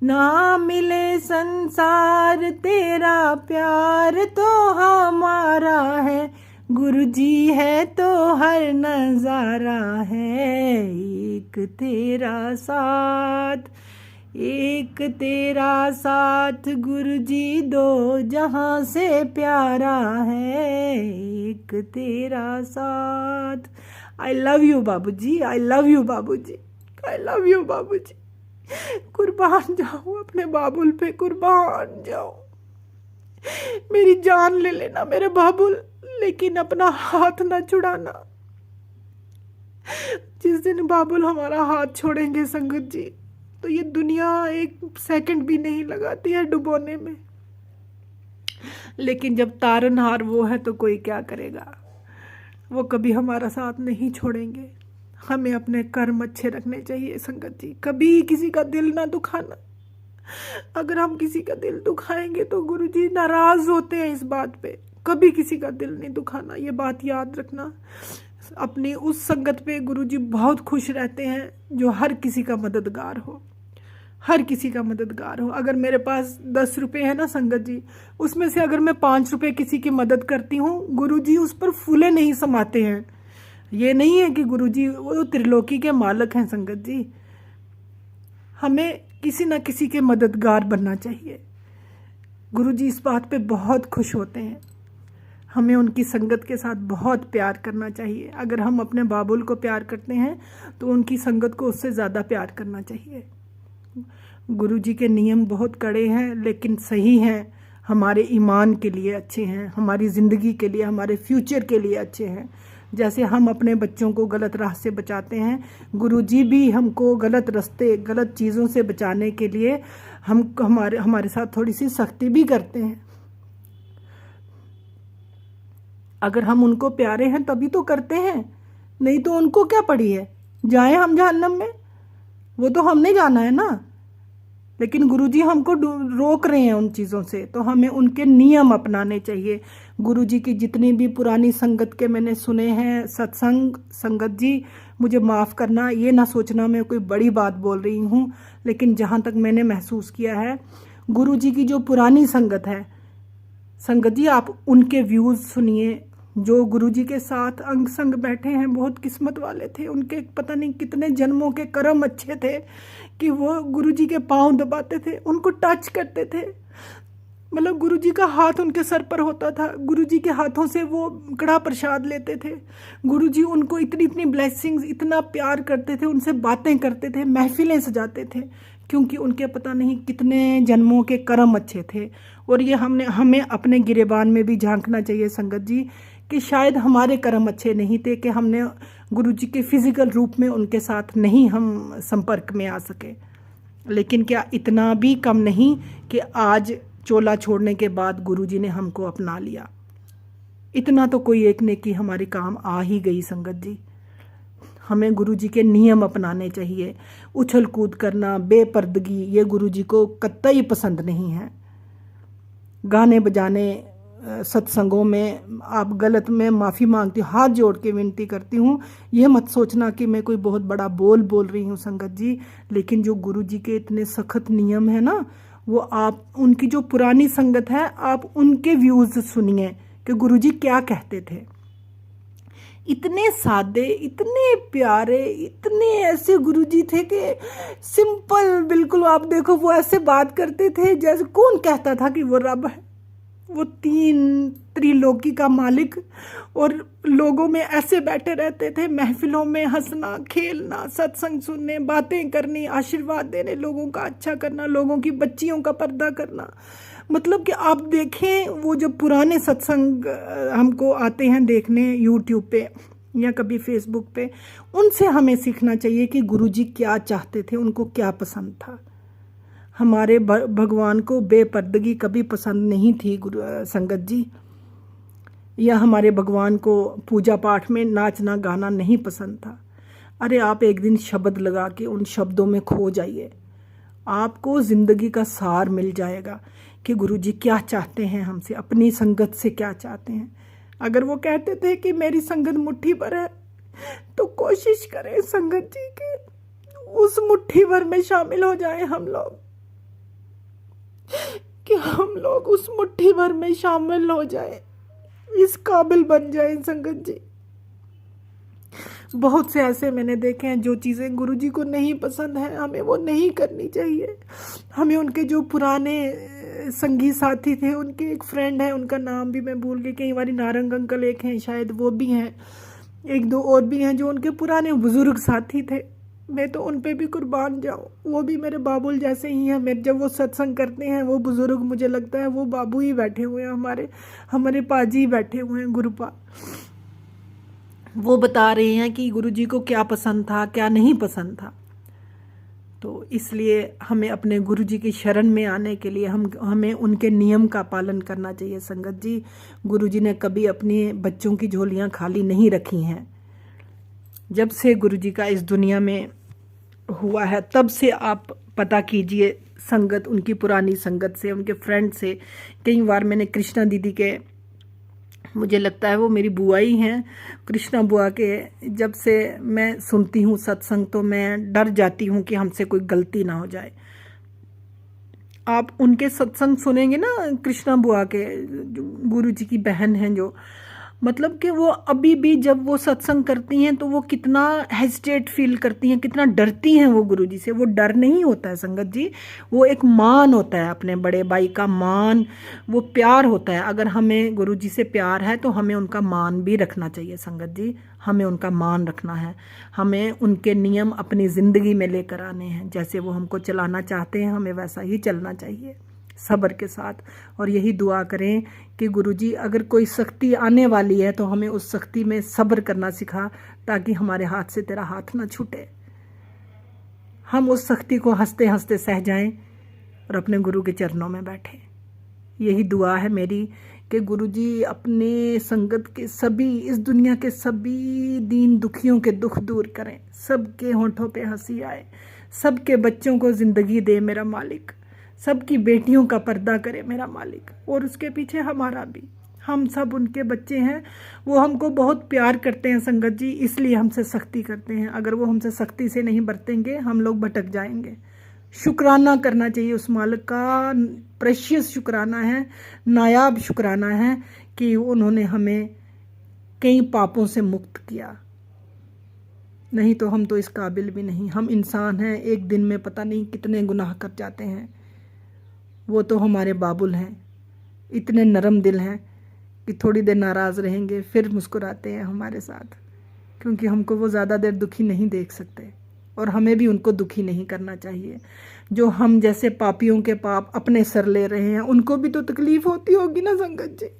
ना मिले संसार, तेरा प्यार तो हमारा है गुरुजी, है तो हर नजारा है। एक तेरा साथ, एक तेरा साथ गुरुजी, दो जहां से प्यारा है, एक तेरा साथ। आई लव यू बाबूजी, आई लव यू बाबूजी, आई लव यू बाबूजी। कुर्बान जाऊं अपने बाबुल पे, कुर्बान जाऊं। मेरी जान ले लेना मेरे बाबुल, लेकिन अपना हाथ ना छुड़ाना। जिस दिन बाबुल हमारा हाथ छोड़ेंगे संगत जी, तो ये दुनिया एक सेकंड भी नहीं लगाती है डुबोने में। लेकिन जब तारनहार वो है तो कोई क्या करेगा, वो कभी हमारा साथ नहीं छोड़ेंगे। हमें अपने कर्म अच्छे रखने चाहिए संगत जी, कभी किसी का दिल ना दुखाना। अगर हम किसी का दिल दुखाएंगे तो गुरुजी नाराज होते हैं इस बात पे। कभी किसी का दिल नहीं दुखाना, ये बात याद रखना। अपनी उस संगत पे गुरुजी बहुत खुश रहते हैं जो हर किसी का मददगार हो, हर किसी का मददगार हो। अगर मेरे पास 10 रुपये है ना संगत जी, उसमें से अगर मैं 5 रुपये किसी की मदद करती हूँ, गुरुजी उस पर फूले नहीं समाते हैं। ये नहीं है कि गुरुजी वो त्रिलोकी के मालिक हैं संगत जी। हमें किसी न किसी के मददगार बनना चाहिए। गुरुजी इस बात पे बहुत खुश होते हैं। हमें उनकी संगत के साथ बहुत प्यार करना चाहिए। अगर हम अपने बाबुल को प्यार करते हैं तो उनकी संगत को उससे ज़्यादा प्यार करना चाहिए। गुरुजी के नियम बहुत कड़े हैं लेकिन सही हैं, हमारे ईमान के लिए अच्छे हैं, हमारी ज़िंदगी के लिए, हमारे फ्यूचर के लिए अच्छे हैं। जैसे हम अपने बच्चों को गलत राह से बचाते हैं, गुरुजी भी हमको गलत रास्ते, गलत चीज़ों से बचाने के लिए हमारे साथ थोड़ी सी सख्ती भी करते हैं। अगर हम उनको प्यारे हैं तभी तो करते हैं, नहीं तो उनको क्या पड़ी है, जाएं हम जहन्नम में, वो तो हमने जाना है ना। लेकिन गुरुजी हमको रोक रहे हैं उन चीज़ों से, तो हमें उनके नियम अपनाने चाहिए। गुरुजी की जितनी भी पुरानी संगत के मैंने सुने हैं सत्संग, संगत जी मुझे माफ़ करना, ये ना सोचना मैं कोई बड़ी बात बोल रही हूँ, लेकिन जहाँ तक मैंने महसूस किया है गुरुजी की जो पुरानी संगत है, संगत जी आप उनके व्यूज़ सुनिए। जो गुरुजी के साथ अंग संग बैठे हैं बहुत किस्मत वाले थे, उनके पता नहीं कितने जन्मों के कर्म अच्छे थे कि वो गुरुजी के पांव दबाते थे, उनको टच करते थे। मतलब गुरुजी का हाथ उनके सर पर होता था, गुरुजी के हाथों से वो कड़ा प्रसाद लेते थे। गुरुजी उनको इतनी इतनी ब्लेसिंग्स, इतना प्यार करते थे, उनसे बातें करते थे, महफिलें सजाते थे, क्योंकि उनके पता नहीं कितने जन्मों के कर्म अच्छे थे। और ये हमें अपने गिरेबान में भी झांकना चाहिए संगत जी कि शायद हमारे कर्म अच्छे नहीं थे कि हमने गुरुजी के फिजिकल रूप में उनके साथ नहीं हम संपर्क में आ सके। लेकिन क्या इतना भी कम नहीं कि आज चोला छोड़ने के बाद गुरुजी ने हमको अपना लिया। इतना तो कोई एक नेकी हमारे काम आ ही गई संगत जी। हमें गुरुजी के नियम अपनाने चाहिए। उछल कूद करना, बेपर्दगी, ये गुरुजी को कतई पसंद नहीं है। गाने बजाने सत्संगों में आप गलत, में माफ़ी मांगती हूँ, हाथ जोड़ के विनती करती हूँ। ये मत सोचना कि मैं कोई बहुत बड़ा बोल रही हूँ संगत जी, लेकिन जो गुरुजी के इतने सख्त नियम है ना, वो आप उनकी जो पुरानी संगत है आप उनके व्यूज़ सुनिए कि गुरुजी क्या कहते थे। इतने सादे, इतने प्यारे, इतने ऐसे गुरुजी थे कि सिंपल बिल्कुल। आप देखो वो ऐसे बात करते थे जैसे कौन कहता था कि वो रब है, वो 3 त्रिलोकी का मालिक, और लोगों में ऐसे बैठे रहते थे, महफिलों में हंसना खेलना, सत्संग सुनने, बातें करनी, आशीर्वाद देने, लोगों का अच्छा करना, लोगों की बच्चियों का पर्दा करना। मतलब कि आप देखें वो जब पुराने सत्संग हमको आते हैं देखने यूट्यूब पे या कभी फेसबुक पे, उनसे हमें सीखना चाहिए कि गुरुजी क्या चाहते थे, उनको क्या पसंद था। हमारे भगवान को बेपर्दगी कभी पसंद नहीं थी संगत जी, या हमारे भगवान को पूजा पाठ में नाचना गाना नहीं पसंद था। अरे आप एक दिन शब्द लगा के उन शब्दों में खो जाइए, आपको ज़िंदगी का सार मिल जाएगा कि गुरुजी क्या चाहते हैं हमसे, अपनी संगत से क्या चाहते हैं। अगर वो कहते थे कि मेरी संगत मुट्ठी भर है, तो कोशिश करें संगत जी के उस मुट्ठी भर में शामिल हो जाएं हम लोग, कि हम लोग उस मुट्ठी भर में शामिल हो जाएं, इस काबिल बन जाएं संगत जी। बहुत से ऐसे मैंने देखे हैं जो चीज़ें गुरुजी को नहीं पसंद है, हमें वो नहीं करनी चाहिए। हमें उनके जो पुराने संगी साथी थे, उनके एक फ्रेंड है, उनका नाम भी मैं भूल गई, कई बार नारंग अंकल एक हैं शायद, वो भी हैं, एक दो और भी हैं जो उनके पुराने बुजुर्ग साथी थे। मैं तो उन पे भी कुर्बान जाऊँ, वो भी मेरे बाबुल जैसे ही हैं। मेरे जब वो सत्संग करते हैं वो बुजुर्ग, मुझे लगता है वो बाबू ही बैठे हुए हैं, हमारे पाजी बैठे हुए हैं गुरुपा। वो बता रहे हैं कि गुरुजी को क्या पसंद था, क्या नहीं पसंद था। तो इसलिए हमें अपने गुरुजी की शरण में आने के लिए हमें उनके नियम का पालन करना चाहिए संगत जी। गुरुजी ने कभी अपने बच्चों की झोलियां खाली नहीं रखी हैं। जब से गुरुजी का इस दुनिया में हुआ है तब से आप पता कीजिए संगत, उनकी पुरानी संगत से, उनके फ्रेंड से। कई बार मैंने कृष्णा दीदी के, मुझे लगता है वो मेरी बुआ ही हैं, कृष्णा बुआ के जब से मैं सुनती हूँ सत्संग तो मैं डर जाती हूँ कि हमसे कोई गलती ना हो जाए। आप उनके सत्संग सुनेंगे ना, कृष्णा बुआ के गुरुजी की बहन हैं जो, मतलब कि वो अभी भी जब वो सत्संग करती हैं तो वो कितना हेजिटेट फील करती हैं, कितना डरती हैं वो गुरुजी से। वो डर नहीं होता है संगत जी, वो एक मान होता है, अपने बड़े भाई का मान, वो प्यार होता है। अगर हमें गुरुजी से प्यार है तो हमें उनका मान भी रखना चाहिए संगत जी, हमें उनका मान रखना है। हमें उनके नियम अपनी ज़िंदगी में लेकर आने हैं, जैसे वो हमको चलाना चाहते हैं हमें वैसा ही चलना चाहिए, सब्र के साथ। और यही दुआ करें कि गुरुजी अगर कोई सख्ती आने वाली है तो हमें उस सख्ती में सब्र करना सिखा, ताकि हमारे हाथ से तेरा हाथ ना छूटे, हम उस सख्ती को हंसते हंसते सह जाएं और अपने गुरु के चरणों में बैठें। यही दुआ है मेरी कि गुरुजी अपने संगत के सभी, इस दुनिया के सभी दीन दुखियों के दुख दूर करें, सबके होंठों पे हंसी आए, सबके बच्चों को ज़िंदगी दे मेरा मालिक, सबकी बेटियों का पर्दा करे मेरा मालिक, और उसके पीछे हमारा भी। हम सब उनके बच्चे हैं, वो हमको बहुत प्यार करते हैं संगत जी, इसलिए हमसे सख्ती करते हैं। अगर वो हमसे सख्ती से नहीं बरतेंगे हम लोग भटक जाएंगे। शुक्राना करना चाहिए उस मालिक का, प्रेशियस शुक्राना है, नायाब शुक्राना है कि उन्होंने हमें कई पापों से मुक्त किया। नहीं तो हम तो इस काबिल भी नहीं, हम इंसान हैं, एक दिन में पता नहीं कितने गुनाह कर जाते हैं। वो तो हमारे बाबुल हैं, इतने नरम दिल हैं कि थोड़ी देर नाराज़ रहेंगे फिर मुस्कुराते हैं हमारे साथ, क्योंकि हमको वो ज़्यादा देर दुखी नहीं देख सकते और हमें भी उनको दुखी नहीं करना चाहिए। जो हम जैसे पापियों के पाप अपने सर ले रहे हैं, उनको भी तो तकलीफ़ होती होगी ना संगत जी।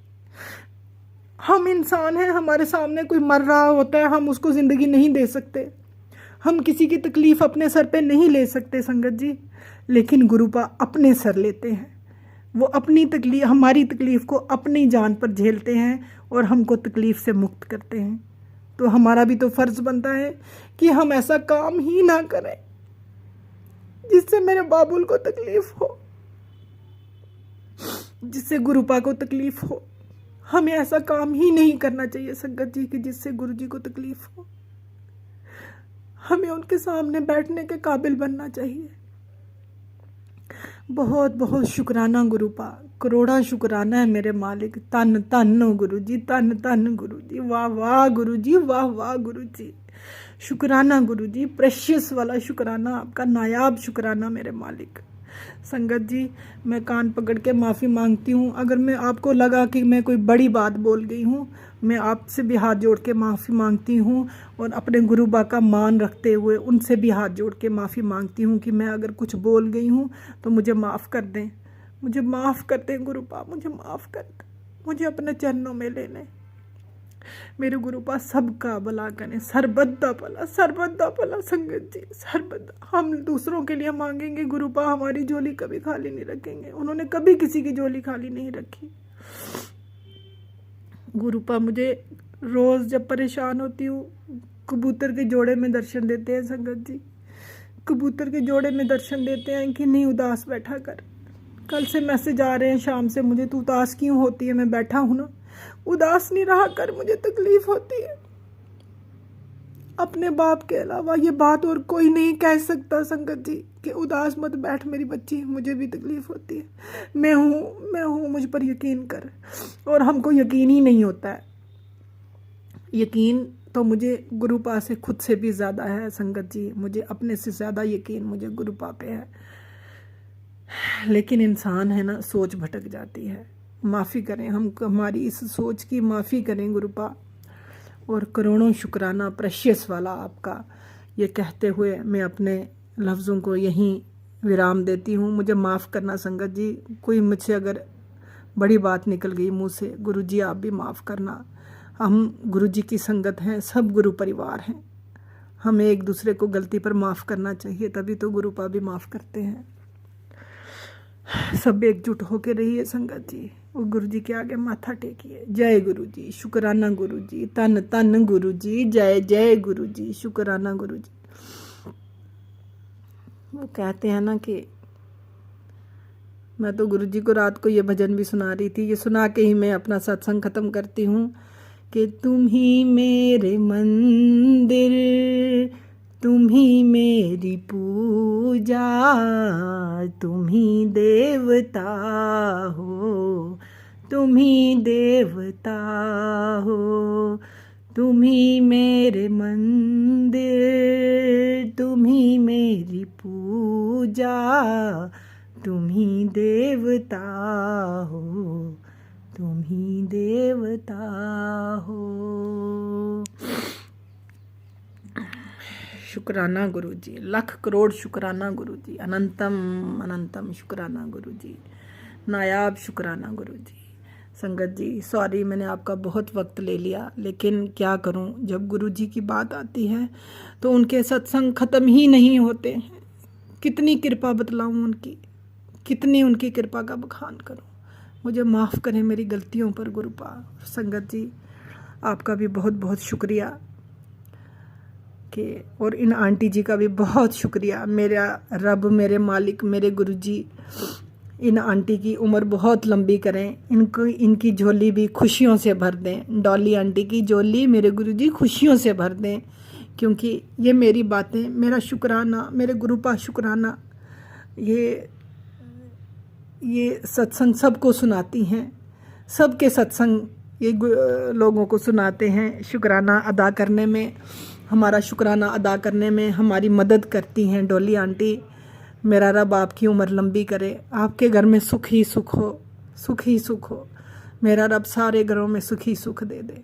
हम इंसान हैं, हमारे सामने कोई मर रहा होता है, हम उसको ज़िंदगी नहीं दे सकते, हम किसी की तकलीफ़ अपने सर पे नहीं ले सकते संगत जी। लेकिन गुरुपा अपने सर लेते हैं, वो अपनी तकलीफ, हमारी तकलीफ़ को अपनी जान पर झेलते हैं और हमको तकलीफ़ से मुक्त करते हैं। तो हमारा भी तो फ़र्ज़ बनता है कि हम ऐसा काम ही ना करें जिससे मेरे बाबुल को तकलीफ़ हो, जिससे गुरुपा को तकलीफ़ हो। हमें ऐसा काम ही नहीं करना चाहिए संगत जी कि जिससे गुरु जी को तकलीफ़ हो। हमें उनके सामने बैठने के काबिल बनना चाहिए। बहुत बहुत शुक्राना गुरुपा, करोड़ा शुक्राना है मेरे मालिक। तन तन गुरु जी, तन तन गुरु जी, वाह वाह गुरु जी, वाह वाह गुरु जी। शुक्राना गुरु जी, प्रेशियस वाला शुक्राना, आपका नायाब शुक्राना मेरे मालिक। संगत जी, मैं कान पकड़ के माफ़ी मांगती हूँ। अगर मैं आपको लगा कि मैं कोई बड़ी बात बोल गई हूँ, मैं आपसे भी हाथ जोड़ के माफ़ी मांगती हूँ और अपने गुरुबा का मान रखते हुए उनसे भी हाथ जोड़ के माफ़ी मांगती हूँ कि मैं अगर कुछ बोल गई हूँ तो मुझे माफ़ कर दें, मुझे माफ़ कर दें गुरुपा, मुझे माफ़ कर दें, मुझे अपने चरणों में ले लें। मेरे गुरुपा सबका भला करें, सरबद्दा भला, सरबद्दा भला संगत जी, सरबद्दा। हम दूसरों के लिए मांगेंगे, गुरुपा हमारी झोली कभी खाली नहीं रखेंगे। उन्होंने कभी किसी की झोली खाली नहीं रखी। गुरुपा मुझे रोज़ जब परेशान होती हूँ, कबूतर के जोड़े में दर्शन देते हैं संगत जी, कबूतर के जोड़े में दर्शन देते हैं कि नहीं उदास बैठा कर। कल से मैसेज आ रहे हैं शाम से, मुझे तू उदास क्यों होती है, मैं बैठा हूँ ना, उदास नहीं रहा कर, मुझे तकलीफ होती है। अपने बाप के अलावा ये बात और कोई नहीं कह सकता संगत जी कि उदास मत बैठ मेरी बच्ची, मुझे भी तकलीफ होती है। मैं हूँ, मुझ पर यकीन कर। और हमको यकीन ही नहीं होता है। यकीन तो मुझे गुरुपा से खुद से भी ज़्यादा है संगत जी, मुझे अपने से ज़्यादा यकीन मुझे गुरुपा पे है। लेकिन इंसान है ना, सोच भटक जाती है। माफ़ी करें, हम हमारी इस सोच की माफ़ी करें गुरुपा। और करोड़ों शुक्राना प्रेशियस वाला आपका। ये कहते हुए मैं अपने लफ्ज़ों को यहीं विराम देती हूँ। मुझे माफ़ करना संगत जी, कोई मुझसे अगर बड़ी बात निकल गई मुँह से, गुरुजी आप भी माफ़ करना। हम गुरुजी की संगत हैं, सब गुरु परिवार हैं। हमें एक दूसरे को गलती पर माफ़ करना चाहिए, तभी तो गुरुपा भी माफ़ करते हैं। सब एकजुट होके रहिए संगत जी, वो गुरुजी के आगे माथा टेकिए। जय गुरुजी, शुक्राना गुरुजी, तन तन गुरुजी, जय जय गुरुजी, शुक्राना गुरुजी। वो कहते हैं ना कि मैं तो गुरुजी को रात को ये भजन भी सुना रही थी, ये सुना के ही मैं अपना सत्संग ख़त्म करती हूँ कि तुम ही मेरे मंदिर, तुम ही मेरी पूजा, तुम ही देवता हो, तुम ही देवता हो, तुम ही मेरे मंदिर, तुम ही मेरी पूजा, तुम ही देवता हो, तुम ही देवता हो। शुक्राना गुरुजी, लाख करोड़ शुक्राना गुरुजी, अनंतम अनंतम शुक्राना गुरुजी, नायाब शुक्राना गुरुजी। संगत जी सॉरी, मैंने आपका बहुत वक्त ले लिया, लेकिन क्या करूं, जब गुरुजी की बात आती है तो उनके सत्संग ख़त्म ही नहीं होते हैं। कितनी कृपा बतलाऊं उनकी, कितनी उनकी कृपा का बखान करूं। मुझे माफ़ करें मेरी गलतियों पर गुरुपा। संगत जी आपका भी बहुत बहुत शुक्रिया कि, और इन आंटी जी का भी बहुत शुक्रिया। मेरा रब, मेरे मालिक, मेरे गुरुजी इन आंटी की उम्र बहुत लंबी करें, इनको इनकी झोली भी खुशियों से भर दें। डॉली आंटी की झोली मेरे गुरुजी खुशियों से भर दें, क्योंकि ये मेरी बातें, मेरा शुक्राना, मेरे गुरुपा शुक्राना, ये सत्संग सबको सुनाती हैं, सबके सत्संग ये लोगों को सुनाते हैं। शुक्राना अदा करने में, हमारा शुक्राना अदा करने में हमारी मदद करती हैं डॉली आंटी। मेरा रब आपकी उम्र लंबी करे, आपके घर में सुख ही सुख हो, सुख ही सुख हो। मेरा रब सारे घरों में सुख ही सुख दे दे।